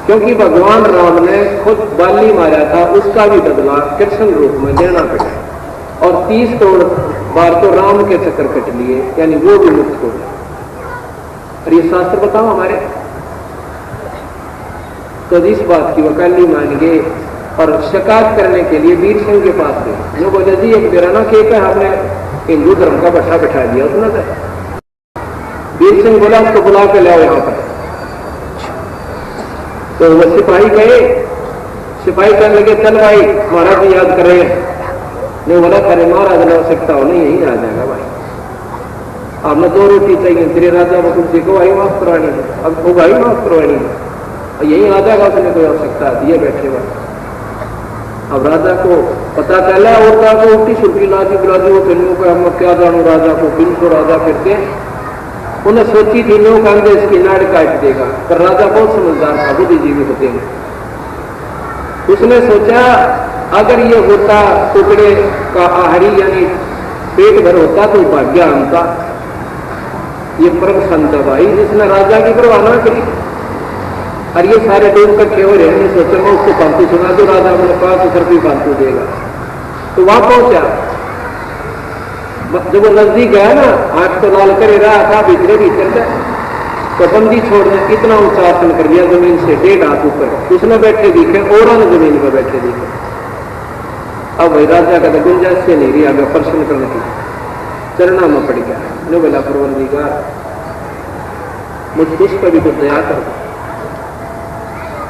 क्योंकि भगवान राम ने खुद बाली मारा था, उसका भी बदला कृष्ण रूप में देना पड़ा, और 30 करोड़ बार तो राम के चक्कर कट लिए, यानी वो भी मुक्त हो गया। और ये शास्त्र बताओ हमारे, तो इस बात की वकाली मान गए और शिकायत करने के लिए वीर सिंह के पास गए। जो बोले जी एक बेराना केक है, हमने हिंदू धर्म का बट्टा बैठा दिया उसने। वीर सिंह बोला उसको बुला के लाओ यहाँ पर। तो वो सिपाही गए, सिपाही कहने लगे चल भाई महाराज जी याद कर रहे हैं। नहीं बोला अरे महाराज ने आवश्यकता हो नहीं, यही आ जाएगा भाई, आपने 2 रोटी चाहिए, तेरे राजा बकुल जी को भाई माफ करवानी है, अब वो भाई माफ करवानी है, यही आ जाएगा, उसने कोई आवश्यकता दिए बैठे हुए। अब राजा को पता चला, और को उल्टी सुल्टी लादी बुलादी, वो कन्यों को हम क्या जानू राजा को, बिन तो राजा फिरते उन्हें सोची थी नो कांदे इसकी नाड़ काट देगा, पर राजा बहुत समझदार था, बुद्धिजीवी होते हैं। उसने सोचा अगर ये होता टुकड़े का आहारी यानी पेट भर होता तो भाग्य हमका, ये परम संत भाई जिसने राजा की परवाह ना करी, और ये सारे लोग इकट्ठे हो रहे हैं, सोचे मैं उसको फालतू सुना दो, राजा मेरे पास उधर भी फालतू देगा। तो वहां पहुंचा, जब वो नजदीक गया ना, आंख तो लाल करे रहा था, भीतरे भीतर से तो बंदी छोड़ने इतना ऊंचा आसन कर दिया जमीन से 1.5 हाथ ऊपर, उसने बैठे दिखे और जमीन पर बैठे दिखे। अब भाई राजा का तो गुंजाइश से नहीं रही आगे प्रश्न करने की, चरणा में पड़ गया। नो बोला परवरदिगार मुझ उस पर भी कुछ दया कर।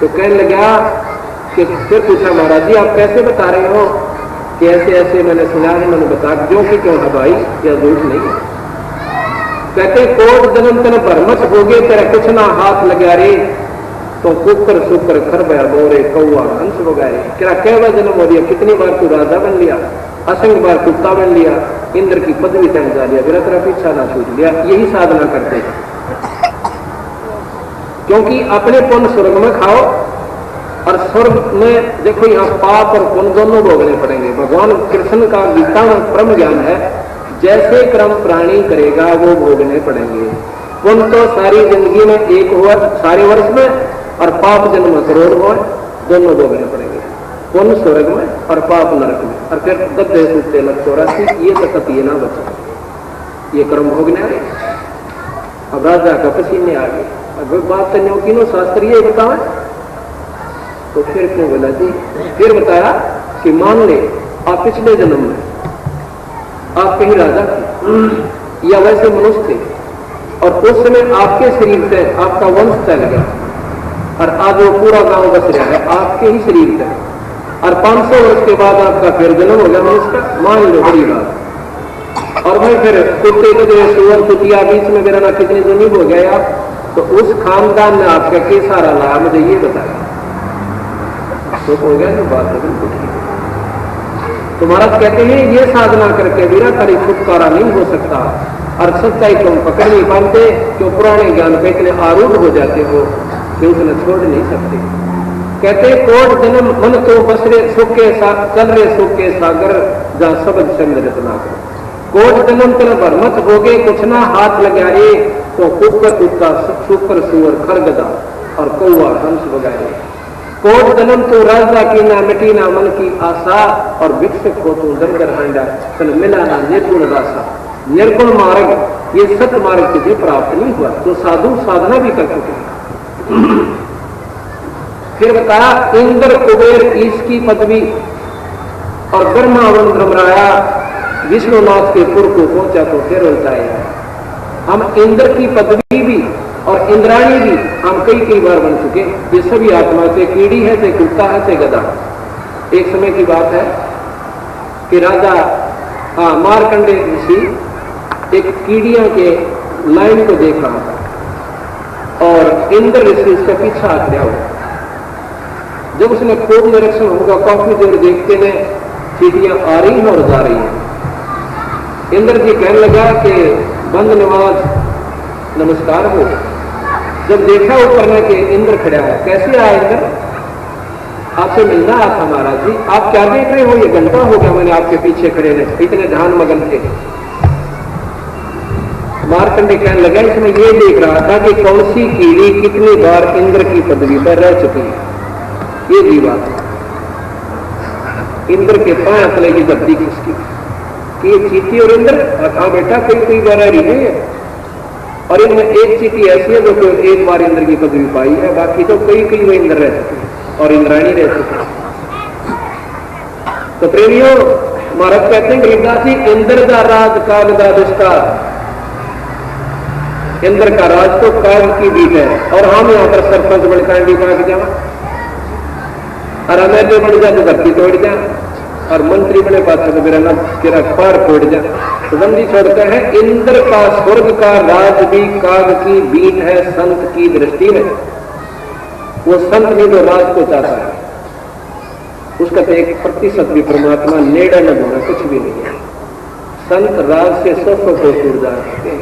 तो कहने लगा कि फिर पूछा महाराज जी आप कैसे बता रहे हो कि ऐसे ऐसे मैंने सुना है, मैंने बता क्यों कि क्यों है भाई, या झूठ नहीं है। कहते कोट जन्म तन भरमत हो गए, तेरा कुछ ना हाथ लगा रे, तो कुकर सुकर खरबया बोरे कौआ हंस वगारे। तेरा कैवा जन्म हो गया, कितनी बार तू राजा बन लिया, असंख्य बार कुत्ता बन लिया, इंद्र की पदवी तक जा लिया, मेरा तेरा पीछा ना छूट लिया। यही साधना करते हैं, क्योंकि अपने पुण्य स्वर्ग में खाओ, और स्वर्ग में देखो यहाँ पाप और पुण्य दोनों भोगने पड़ेंगे। भगवान कृष्ण का गीता में परम ज्ञान है, जैसे कर्म प्राणी करेगा वो भोगने पड़ेंगे। पुण्य तो सारी जिंदगी में एक हुआ सारे वर्ष में, और पाप जन्म में करोड़ हुआ, दोनों भोगने पड़ेंगे, पुण्य स्वर्ग में और पाप नरक में। और फिर गद्दे सूते लग 84 ये तक ये ना बचा, ये कर्म भोगने आए। अब राजा का पसीने आ गए, अब बात तो न्यों शास्त्र ये बताओ। तो फिर क्यों बोला जी, फिर बताया कि मान ले आप पिछले जन्म में आप कहीं राजा थे या वैसे मनुष्य थे, और उस समय आपके शरीर से आपका वंश चल गया, और आज वो पूरा गांव बस रहा है आपके ही शरीर से, और 500 वर्ष के बाद आपका फिर जन्म हो गया मनुष्य का, मान लो बड़ी बात। और भाई फिर कुत्ते को जो सुअर कुतिया बीच में मेरा ना कितनी दुनी हो गया आप, तो उस खानदान ने आपका के सारा लाया, मुझे ये बताया। तो हो गया ना बात है बिल्कुल ठीक। तो महाराज कहते हैं ये साधना करके बिना करी छुटकारा नहीं हो सकता, और सच्चाई तुम पकड़ नहीं पाते, क्यों पुराने ज्ञान पे इतने आरूढ़ हो जाते हो कि उसे छोड़ नहीं सकते। कहते कोट जन्म मन तो बसरे सुख के चल रहे सुख के सागर, जहाँ शब्द चंद्र रचना कर। कोट जन्म तन भरमत हो गए, कुछ ना हाथ लगा रे, तो कुकर कुत्ता सुकर सुअर खरगदा और कौआ हंस बगाए। कोट जन्म तो राजा की ना मिटी ना मन की आशा, और विकसित हो तू दंगर हांडा तन मिला ना निर्गुण रासा। निर्गुण मार्ग ये सत मार्ग तुझे प्राप्त नहीं हुआ, तो साधु साधना भी कर चुके। फिर बताया इंद्र कुबेर ईश की पदवी, और ब्रह्मा वन भ्रमराया, विष्णुनाथ के पुर को पहुंचा तो फिर उल्टाया। हम इंद्र की पदवी भी और इंद्राणी भी हम कई बार बन चुके। ये सभी आत्मा से कीड़ी है, से कुत्ता है, से गधा। एक समय की बात है कि राजा मारकंडे ऋषि एक कीड़ियों के लाइन को देखा और इंद्र ऋषि उसका पीछा गया हुआ। जब उसने खूब निरीक्षण होगा, काफी देर देखते हैं चीटियां आ रही हैं और जा रही हैं। इंद्र जी कहने लगा कि बंद नवाज नमस्कार हो। जब देखा ऊपर में कि इंद्र खड़ा है, कैसे आया इंद्र? आपसे मिलना आया था महाराज जी। आप क्या देख रहे हो? ये घंटा हो गया मैंने आपके पीछे खड़े रहे, इतने ध्यान मगन थे। मार्कंडे कहने लगा इसमें ये देख रहा था कि कौन सी कीड़ी कितनी बार इंद्र की पदवी पर रह चुकी है। ये भी बात इंद्र के पांव तले की धरती किसकी कि ये चीटी और इंद्र? हाँ बेटा, कई बार रही है और इनमें एक चीटी ऐसी है जो एक बार इंद्र की पदवी पाई है, बाकी तो कई वो इंद्र रह चुके हैं और इंद्राणी रह चुके हैं। तो प्रेमियों, महाराज कहते हैं गरीबदास जी, इंद्र का राज काल का विस्तार। इंद्र का राज तो काल की बीत है और हम यहाँ पर सरपंच बनकांडी पा के जाओ और अमेर बन जा तो धरती तोड़ जा और मंत्री बने पाता तो मेरा नाम तेरा पार फोड़ जा। तो बंदी छोड़ते हैं इंद्र का स्वर्ग का राज भी काग की बीट है संत की दृष्टि में। वो संत नहीं तो राज को चाहता है, उसका तो 1% भी परमात्मा नेड़ा न होना कुछ भी नहीं है। संत राज से 100 को टूट जाते हैं।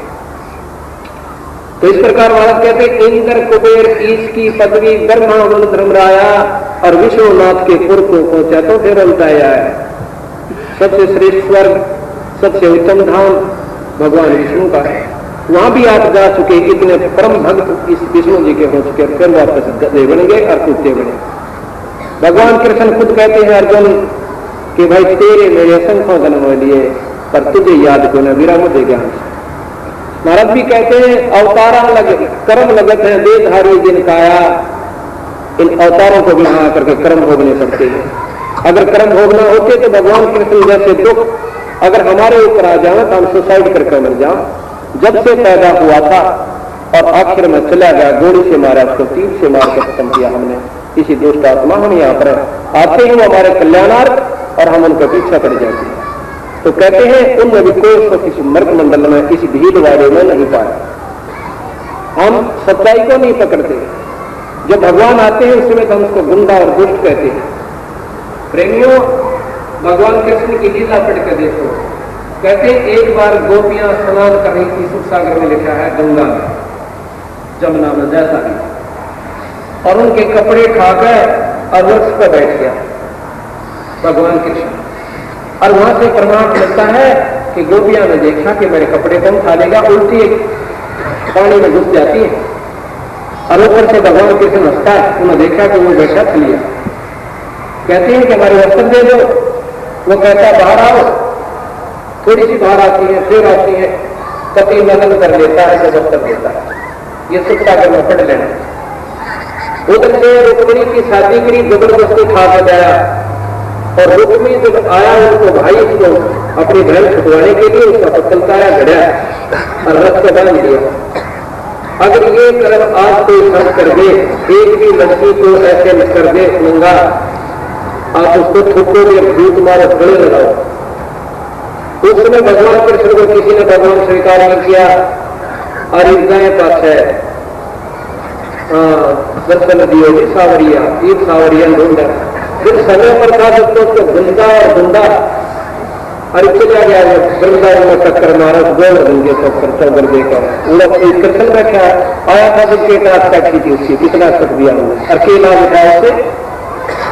तो इस प्रकार महाराज कहते इंद्र कुबेर ईश की पदवी ब्रह्मा धर्मराया और विष्णुनाथ के पुर को पहुंचा तो फिर उल्टाया है। सबसे श्रेष्ठ स्वर्ग, सबसे उत्तम धाम भगवान विष्णु का है। वहां भी आप जा चुके, इतने परम भक्त इस विष्णु जी के हो चुके, फिर वापस गधे बनेंगे और कुत्ते बने। भगवान कृष्ण खुद कहते हैं अर्जुन कि भाई तेरे मेरे संख्यों जन्म लिए पर तुझे याद को न विरा मुझे ज्ञान। महाराज भी कहते हैं अवतारा कर्म लगत है देहधारी जिनकाया। इन अवतारों को भी यहाँ करके कर्म भोगने पड़ते हैं। अगर कर्म भोगना होते तो भगवान कृष्ण जैसे दुख अगर हमारे ऊपर आ जाए तो हम सुसाइड करके मर जाओ। जब से पैदा हुआ था और आखिर में चला गया, गोली से मारा, उसको तीर से मार कर खत्म किया हमने। इसी दुष्ट आत्मा हम यहाँ पर आते हैं हमारे कल्याणार्थ और हम उनका पीछा कर जाते हैं। तो कहते हैं उनमें भी कोई तो किसी मर्ग मंडल में इस भीड़ वाले में नहीं पाया। हम सच्चाई को नहीं पकड़ते। जब भगवान आते हैं उस समय तो हम उसको गुंडा और दुष्ट कहते हैं। प्रेमियों, भगवान कृष्ण की लीला पढ़ कर देखो। कहते हैं एक बार गोपियां स्नान कर रही थी, सुख सागर में लिखा है गंगा में, जमुना में जैसा भी, और उनके कपड़े खाकर और वृक्ष पर बैठ गया भगवान कृष्ण। और वहां से प्रमाण मिलता है कि गोपियां ने देखा कि मेरे कपड़े कौन खा लेगा, उल्टी पानी में घुस जाती है। और ऊपर से भगवान कृष्ण हंसता है, उन्होंने देखा कि वो बैठा लिया। कहते हैं कि हमारे वस्त्र दे दो। वो कहता बाहर आओ। थोड़ी सी बाहर आती है, फिर आती है, पति नगन कर लेता है तो वस्त्र देता है। ये सुखता करना पड़ लेना। उधर से रुक्मिणी की शादी करी, जबरदस्ती खा के लाया और रुक्मिणी जब आया उनको भाई उसको अपनी बहन छुटवाने के लिए उसका पत्थर तारा गढ़ा और रथ को बांध दिया। अगर ये कर्म आज कोई सब कर दे, एक भी लड़की को ऐसे कर दे नंगा, आप उसको थूकोगे, भूत मारो, गले लगाओ। उस समय भगवान कृष्ण को किसी ने भगवान स्वीकार नहीं किया और इस पास है दर्शन दियो सावरिया, एक सावरिया ढूंढा। फिर समय पर था उसको गुंडा और गुंडा और चला गया वृंदावन में टक्कर मारा, गोल होंगे चौकर देकर कृष्ण बैठा आया था जिसके रात काटी थी उसकी कितना सुख दिया हमने अकेला बिठाया उसे।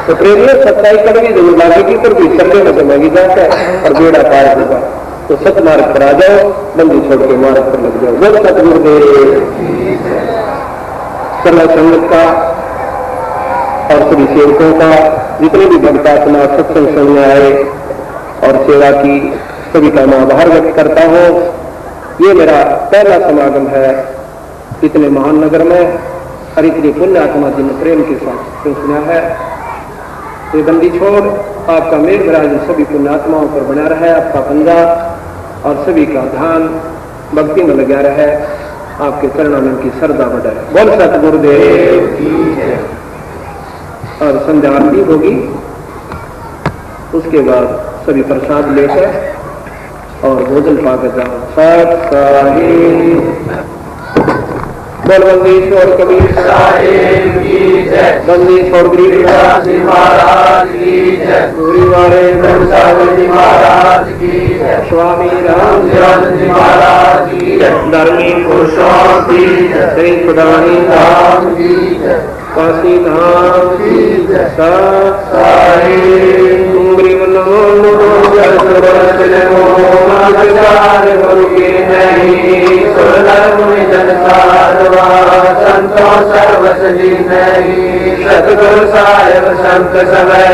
तो प्रेमियों, सच्चाई कड़वी जरूर लागेगी पर भी करने में जमेगी जाता है और बेड़ा पार होगा। तो सत मार्ग पर आ जाओ, बंदी छोड़ के मार्ग पर लग जाओ। वो सतगुरुदेव सर्व संगत का और सभी सेवकों का, जितने भी भक्ता अपना सत्संग सुनने आए और सेवा की, सभी का मैं आभार व्यक्त करता हूँ। ये मेरा पहला समागम है इतने महान नगर में और इतनी पुण्य आत्मा जिन प्रेम के साथ सुना है। तो बंदी छोड़ आपका मेघ विराज सभी पुण्यात्माओं पर बना रहे, आपका पंजा और सभी का ध्यान भक्ति में लगा रहे, आपके चरणों में की श्रद्धा बढ़ाए। बोल सतगुरुदेव की। और संध्या आरती होगी, उसके बाद सभी प्रसाद लेकर और भोजन पाकर जाओ। सत साहिब बलवंतेश्वर कबीर साहिब की जय। बंदेश्वर गिरिराज महाराज की जय। पूरी वाले ब्रह्मसागर जी महाराज की जय। स्वामी रामचंद्र जी महाराज की जय। धर्मी पुरुषों की जय। श्री खुदानी धाम की जय। काशी धाम की जय। सत साहिब सतगुरु साहिब संत समय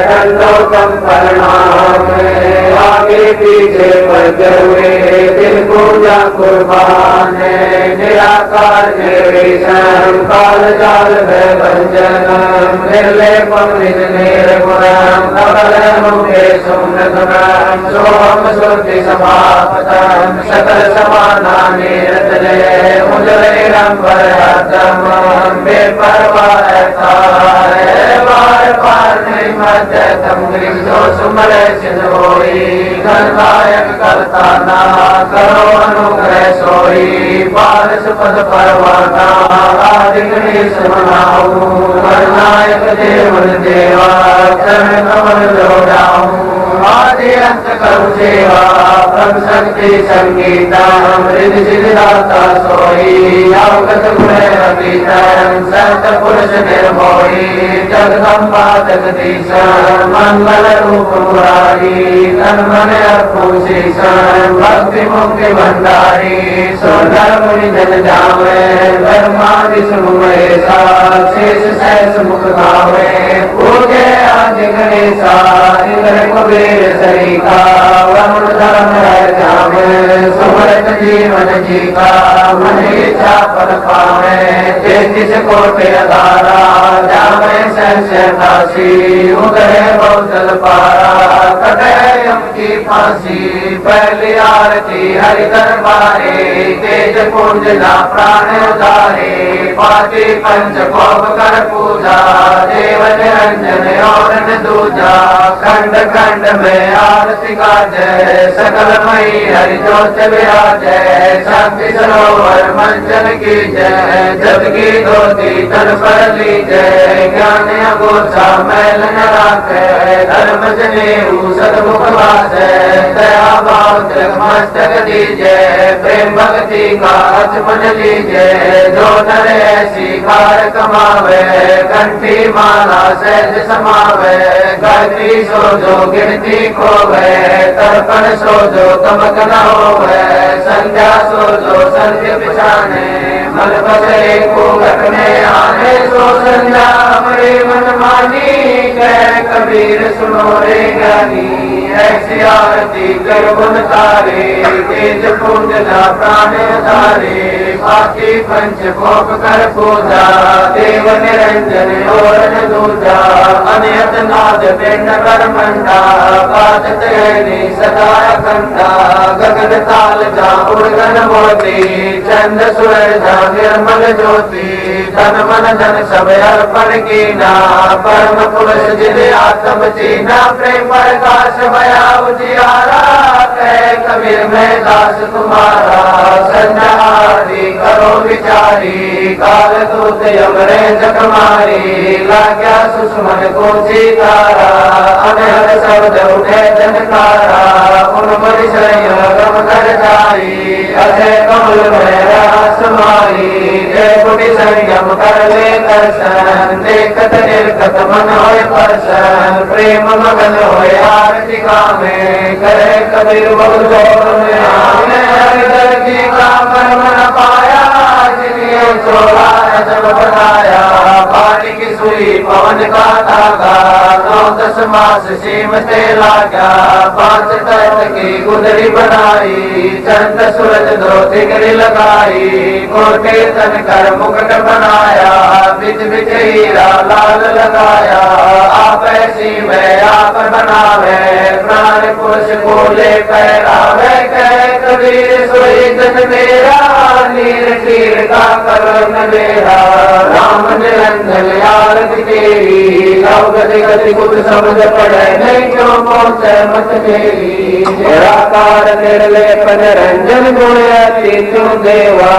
दंडोतम प्रणाम। आगे पीछे बढ़ते हुए दिल पूजा कुर्बान। निराकार निर्विषम काल जाल में भंजन निर्लेपम निज निर्गुणम कमल मुखे सुमनगुणम सोम शुद्धि समापतम सकल समानानि रतने उजलेरंबर हरदम बेपरवाह बार बार नहीं मध्य तम गिरिम जो सुमरे सिद्ध होई गणनायक करता ना करो अनुग्रह सोई पारस पद परवाना आदि गणेश मनाऊं गणनायक देवन देवा चरण कमल लोडाऊं आदि अंत करु सेवा ब्रह्म शक्ति संगीता हृदय सिद्धाता सोई अवगत गुण अतीतम संत पुरुष निर्मोही जगदम्बा जगदीश मंगल रूप मुरारी तन मन अर्पण शीशन भक्ति मुक्ति भंडारी सुंदर मुनि जन जावे ब्रह्मादि सुनुए शेष शेष मुख गावे पूजे आज गणेशा इंद्र कुबेर सरिका वरुण धर्म जावे सुमरत जीवन जी का मन इच्छा पद पावे 33 कोटि अधारा जावे संशय काशी उदय बहुतल पारा कटे यम की फांसी पहली आरती हरि दरबारे तेज पुंज ना प्राण उतारे पाती पंच कोप कर पूजा देव निरंजन और दूजा खंड खंड में आरती का जय सकल मई हरि जोत विराजय शांति सरोवर मंचन की जय जब की धोती तन पर ली जय ज्ञान अगोचा मैल न राखे धर्म जने सदमुख वासे दया भाव मस्तक दीजय प्रेम भक्ति का अचमन लीजय जो नर ऐसी कार कमावे कंठी माला सहज समावे गायत्री सो जो गिनती खोवे तर्पण सो जो तमक न होवे संध्या सो जो संध्या पिछाने मन बसे को घट में आने सो संध्या हमारे मन मानी कह कबीर सुनो रे ज्ञानी ऐसी आरती कर गुण तारे तेज पुंज ना प्राण धारे बाकी पंच भोग कर पूजा देव निरंजन और दूजा अनियत नाद पिंड कर मंडा बाजत रहनी सदा कंधा गगन ताल जा उड़गन मोती चंद सूरज जा निर्मल ज्योति धन मन धन सब अर्पण कीना परम पुरुष जिने आत्म चीना प्रेम प्रकाश भया उजियारा कह कबीर में दास तुम्हारा संध्यारी करो विचारी काल दूत यमरे जगमारी लाग्या सुषमन को सीतारा अनहद शब्द उठे जनकारा उन परिचय गम कर जाई अजय कमल में रास माई जय कुटी संयम कर ले दर्शन देखत निर्गत मन होय परसन प्रेम मगन होय आरती में करे कबीर बहुत जोर में आने हरिदर की का कर्म न पाया जिन्हें चोला जब बनाया पानी की सुई पवन का धागा 9-10 मास सीम से लागा 5 तख्त की गुदरी बनाई चंद सूरज 2 तिगड़ी लगाई कोटे तन कर मुकुट बनाया बिच बिच हीरा लाल लगाया आप ऐसी में आप बनावे प्राण पुरुष को ले पैरावे कह कबीर सोई जन मेरा नीर तीर का करण मेरा राम निरंजन यार आरती तेरी सब गति गति कुछ समझ पड़े नहीं क्यों पहुंचे मत तेरी निराकार निर्लेपन रंजन गुण अति तू देवा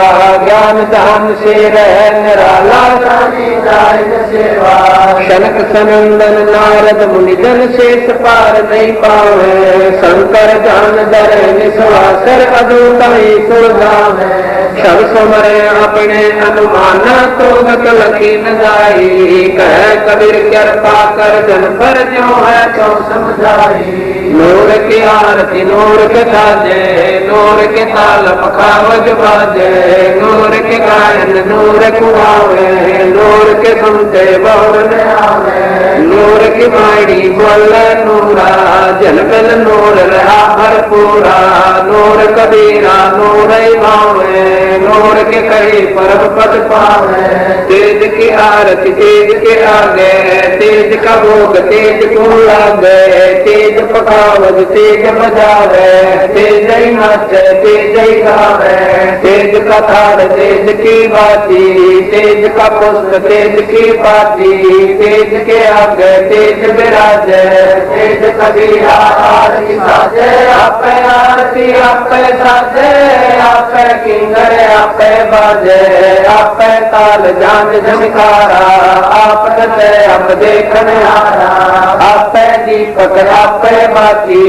ज्ञान धाम से रह निराला सेवा शनक सनंदन नारद मुनिजन शेष पार नहीं पावे शंकर जान दर निस्वासर अदूताई सुरधाम सब सुमरे अपने अनुमान तो गत लखी न जाई कह कबीर कृपा कर जन पर जो है तो समझाई नूर की आरती नूर के ताजे नूर के ताल पखावज बाजे नूर के गायन नूर कुआवे नूर के सुनते बहुर आवे नूर की बाड़ी बोले नूरा जलबल नूर रहा भरपूरा नूर कबीरा नूर भावे नूर के कई परम पद पावे तेज की आरती तेज के आगे तेज का भोग तेज को लागे तेज पकावज तेज बजावे तेज ही नाचे तेज ही गावे तेज का थाल तेज की बाती तेज का पुष्प तेज की बाती तेज के आगे तेज विराजे तेज कबीरा आरती साजे आपे आरती आपे साजे आपे किंगर आपे बाजे आपे ताल जान झनकारा आप ते अब देखने आरा आपे दीपक आपे बाती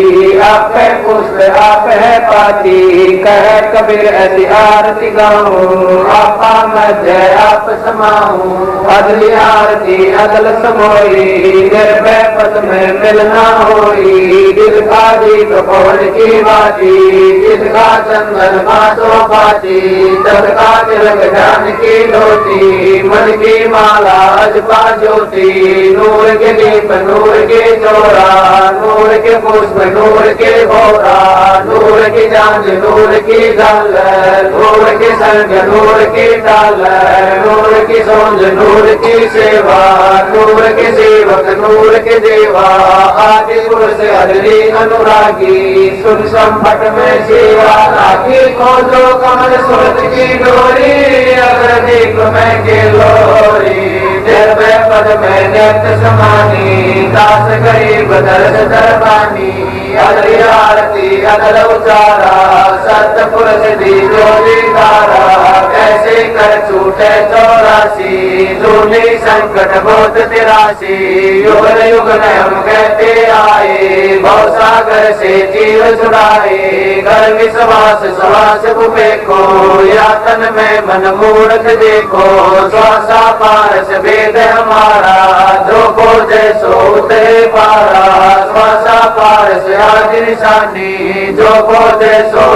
आपे पुष्प आप है पाती कह कबीर ऐसी आरती गाऊं आपा मध्य आप समाऊं अदली आरती अदल समोई निर्भय पद में मिलना होई दिल का दीप पवन की बाती जिसका चंदन बातों बाती तब का तिलक ध्यान की धोती मन की माला अजपा ज्योति नूर के दीप नूर के चोरा नूर के पुष्प नूर के भोरा नूर की जांच नूर की जाल नूर के संग नूर की डाल नूर की सोंज नूर की सेवा नूर के सेवक नूर के देवा आदि पुरुष अदली अनुरागी सुन संपट में सेवा लागी खोजो कमल सूरत की डोरी अगर दीप में के लोरी निर्भय पद में नित्य समानी दास गरीब दर्श दरबानी अदली आरती अदल उचारा सत्य पुरुष दी जोड़ीदारा कैसे कर छूटे 84 झूली संकट बहुत तिरासी युग युग में हम कहते आए भव सागर से जीव छुड़ाए घर विश्वास श्वास बुपे को यातन में मन मूर्ख देखो श्वासा पारस वेद हमारा धोखो जैसो उतरे पारा श्वासा पारस आदि निशानी जो को जैसो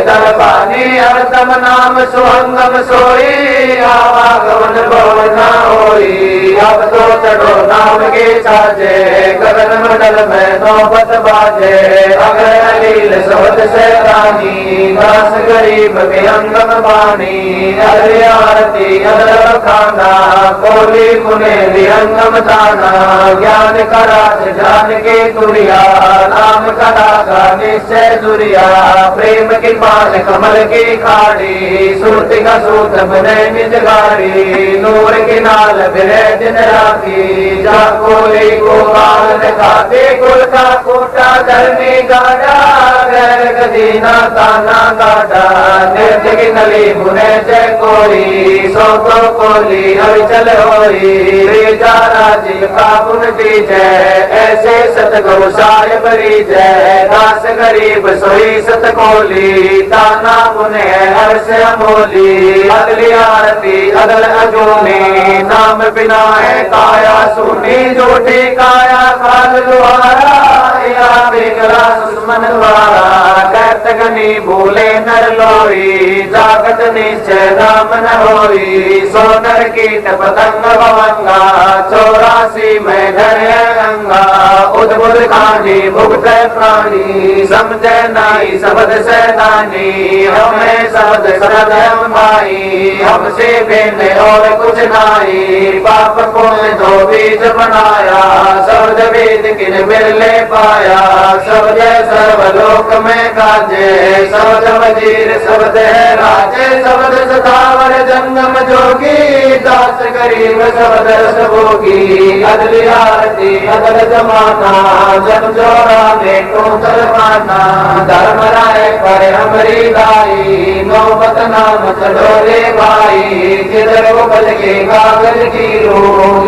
दरबानी हरदम नाम सुहंगम सोई आवागमन भवना होई अब तो चढ़ो नाम के साजे गगन मंडल में नौबत बाजे अगर अलील सोच से रानी दास गरीब विहंगम बानी अरे आरती अदर खाना कोली मुने विहंगम दाना ज्ञान का राज जान के दुरिया नाम का रागा निश्चय दुरिया प्रेम की पाल कमल की खाड़ी सुरति का सूत बने निज गाड़ी नूर की नाल बिरे दिन राती जा कोली को बाल दिखाते कुल का कोटा धर्मी गाड़ा गैर गदीना ताना गाड़ा निर्ज की नली बुने जय कोली सो तो कोली हरि चल होई रेजा राजीव का पुन दी जय ऐसे सतगुरु साहिब री जय दास गरीब सोई सत कोली ताना पुने हर से अमोली अदली आरती अदल अजूनी नाम बिना है काया सुनी झूठी काया काल द्वारा या बिगड़ा दुश्मन द्वारा कहतगनी भूले नर लोई जागत निश्चय नाम न होई सोनर कीट पतंग भवंगा 84 में धरे गंगा बुध बुध खानी भुगत प्राणी समझे नाई शब्द सैतानी हमें शब्द शरद हम भाई हमसे भिन्न और कुछ नाई पाप पुण्य दो बीज बनाया शब्द वेद किन मिले पाया शब्द सर्वलोक में काजे शब्द वजीर शब्द है राजे शब्द सदावर जंगम जोगी दास गरीब शब्द सबोगी अदल आरती अदल जमाना जब जोरा में तो दरमाना धर्म राय पर हमारी दाई नौबत नाम चढ़ोरे भाई जिधर को बल के कागज की रो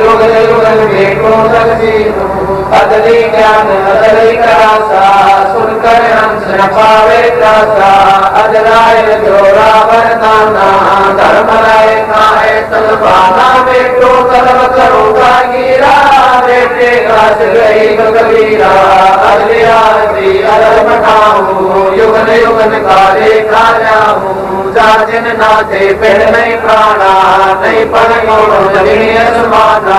युगल युगल में को जीरो अदली ज्ञान अदली करासा सुनकर हंस न पावे त्रासा अदराय जोरा वरदाना धर्म राय खाए तलबाना बेटो तलब करूँगा गिरा बेटे घास गई कबीरा अदली आरती अदल मठाऊं युगन युगन काले खा जाऊं जाजिन नाथे पेड़ नहीं प्राणा नहीं पढ़ो जमीन समाना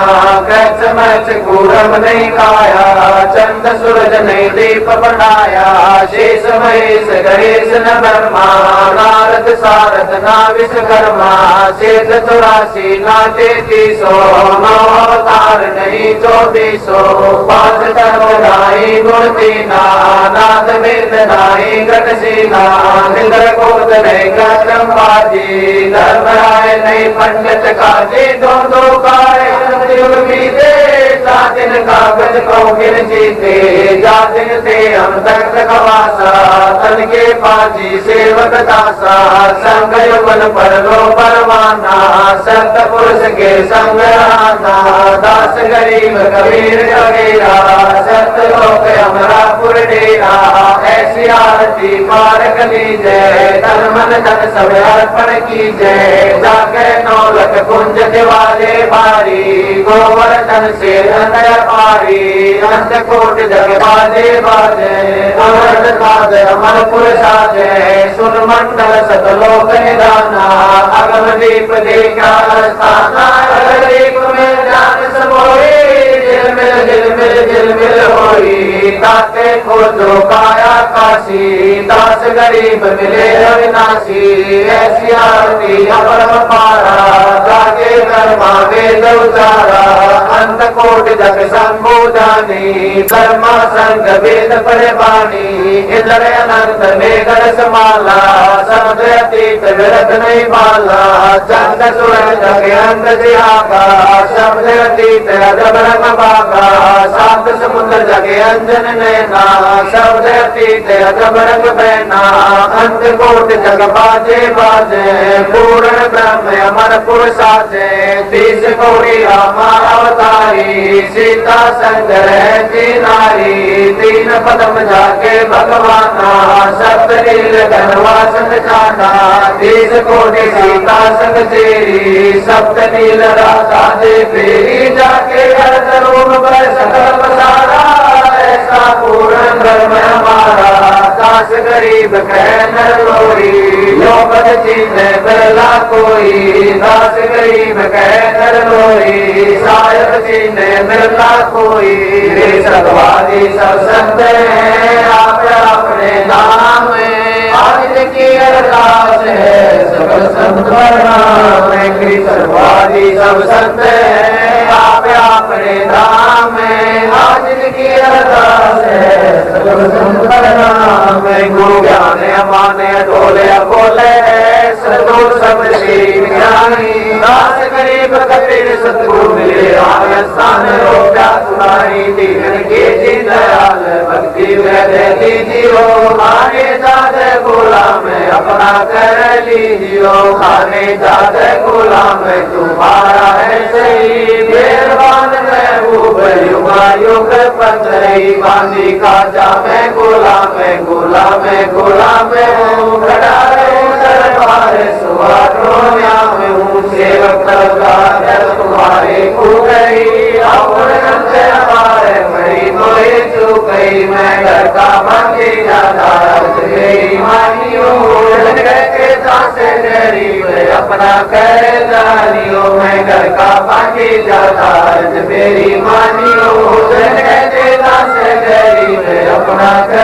कैच मैच कूरम नहीं खाया चंद सूरज नहीं दीप बनाया शेष महेश गणेश न ब्रह्मा नारद सारद ना विश्वकर्मा शेष 84 ना 3300 नौ अवतार नहीं 2400 पांच तत्व नाई गुण तीना नाद वेद नाई घट सीना निंद्र कोद नहीं बाजी धर्म राय नहीं पंडित काजी दो दो कारे युग बीते जातिन कागज को गिर जीते जातिन से हम तख्त कवासा तन के पाजी सेवक दासा संग युगन पर लो परवाना संत पुरुष के संग रहना दास गरीब कबीर कबीरा सत्य लोक अमरापुर डेरा ऐसी आरती पार लीजे तन मन धन सब अर्पण कीजय जाके नौलख कुंज दिवाले भारी गोवर्धन से धनय पारी अंत कोट जग बाजे बाजे अमृत साज अमरपुर साजे सुर मंडल सतलोक निदाना अगम दीप देखा स्थाना दीप में जान समोई झिलमिल होई ताते खोजो काया काशी दास गरीब मिले अविनाशी ऐसी आरती अपरम पारा जागे कर्मा वेद उचारा अंत कोट जग शंभु जानी कर्मा संग वेद पढ़े बानी इधर अनंत मेघर समाला शब्द अतीत विरत नहीं माला चंद सूरज जग अंत जिहागा शब्द अतीत अजब रंग बागा सात समुद्र जग अंजन नैना शब्द अतीत अजब रंग बहना अंत कोट जग बाजे बाजे पूर्ण ब्रह्म अमर पुरुषाचे 30 कोटि रामा अवतारी सीता संग रहती नारी 3 पदम जाके भगवाना सप्त नील घनवासन जाना 30 कोटि सीता संग तेरी सप्त नील राधा दे फेरी जाके हर रूप पर सकल पसारा ऐसा पूर्ण ब्रह्म हमारा दास गरीब कह नर लोरी लोकत चिन्ह बिरला कोई दास गरीब कह नर लोरी सायक चिन्ह बिरला कोई रे सतवादी सब संत आप अपने नाम आज की अरदास है सकल संत नाम कृष्णवादी सब संत आप अपने नाम आज की अरदास है सकल संत नाम गुरु ज्ञान माने डोले बोले सदगुरु सब श्री ज्ञानी दास गरीब कबीर सतगुरु मिले आय स्थान रो प्यारी दीन के जी दयाल भक्ति देती जियो खाने जाते गुलाम अपना कर लीजियो खाने जाते गुलाम तुम्हारा है सही मेहरबान महबूब युगा युग पतई बांधी का जामे गुलाम गुलाम हूँ खड़ा दरबार सुहारो न्याम हूँ सेवक तुम्हारे को गई हमारे मरी मोए चुकई मैं घर का मांगे ज्यादा मेरी मानियो से गरीब अपना कर जानियो मैं घर का मांगे ज्यादा मेरी मानियो से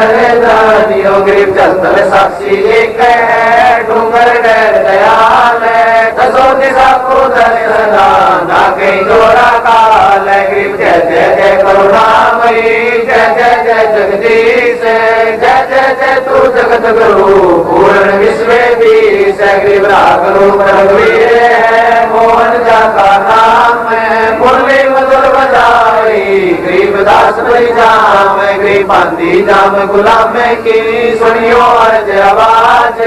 दानियो गरीब जस्तल साक्षी एक है डूंगर डर दयाल है दसो दिशा को दर्शना ना कहीं जोड़ा काल है गरीब जय जय जय करुणामयी जय जय जय जगदीश जय जय जय तू जगत गुरु पूर्ण विश्व बीस गरीब राग रूप रघुवीर है मोहन जा का नाम है मुरली मधुर बजाई गरीब दास बड़ी जाम गरीब बांधी जाम गुलाम की सुनियो अर्ज आवाज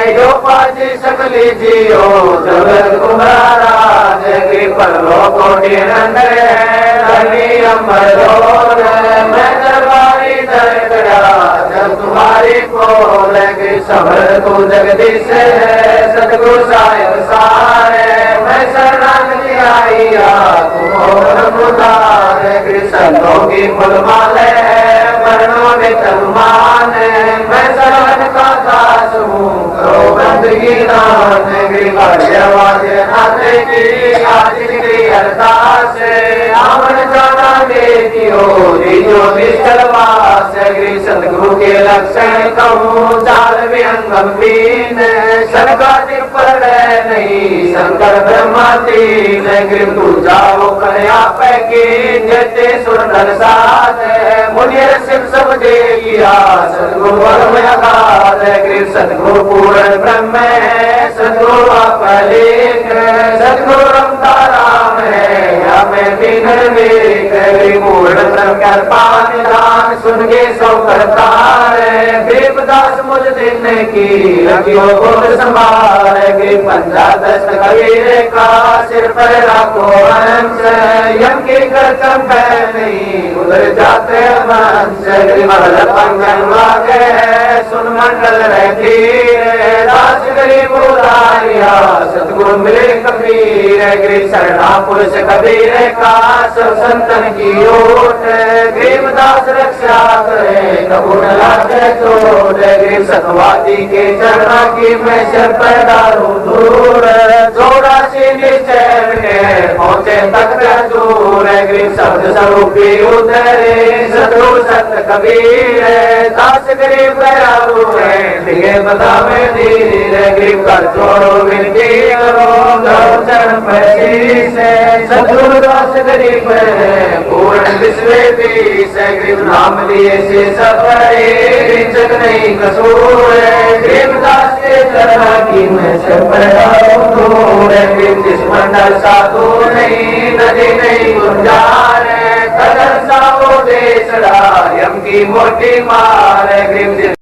यो पाजी सकली जियो जगत कुमारा गरीब पर लो कोटि नंदर धनी अमर जोर मैं दरबारी दर करा जब तुम्हारी बोल सबर तू जगदीश सतगुरु साहिब सारे मैं शरणागति आईया तुम उदार संतों की फुलमाले वर्णों में तनुमान मैं सरवन का दास हूँ करो बंदगी नान गृहवाज नाते की आज की अरदास आमन जाना बेटियो दीजो निश्चलवास गृह सदगुरु के लक्षण कहूँ चाल विहंगम बीन शंका पर नहीं शंकर ब्रह्मातीन गृह तू जाओ कन्या पैकी जैसे सुरनर साथ मुनियर शिव सब देगिया सदगुरु अगाध गृह सदगुरु पूर्ण ब्रह्म है सदगुरु अपलेख सदगुरु रमता राम है या मैं बिघड़ वेख पूर्ण ब्रह्म पान दान सुन के सौ करतार देवदास मुझ दिन की रखियो गुण संभाल पंजा दस्त कबीर का सिर पर रखो हंस यम के करतम नहीं उधर जाते वंश पंगन वागे सुन मंडल रहती दास गरीब उदारिया सतगुरु मिले कबीर गिरी शरणा पुरुष कबीर का सब संतन की ओट देवदास रक्षा करे कबूल लागे चोट गिरी सतवादी के चरणा की मैं शर पर डालू दूर जोड़ा से निश्चय पहुंचे तक दूर गरीब शब्द स्वरूपी उतरे सदगुरु संत कबीर दास गरीब दयालु है दिए बतावे धीरे गरीब कर जोड़ो विनती करो चरण पर शीश सदगुरु दास गरीब पूर्ण विश्व बीस गरीब नाम लिए से सफरे जग नहीं कसूर गरीब दास के चरण की मैं सर पर डालूं दूर गरीब जिस मंडल साधु नहीं नदी नहीं गुंजार कदर सावो देशड़ा यम की मोटी मार गरीब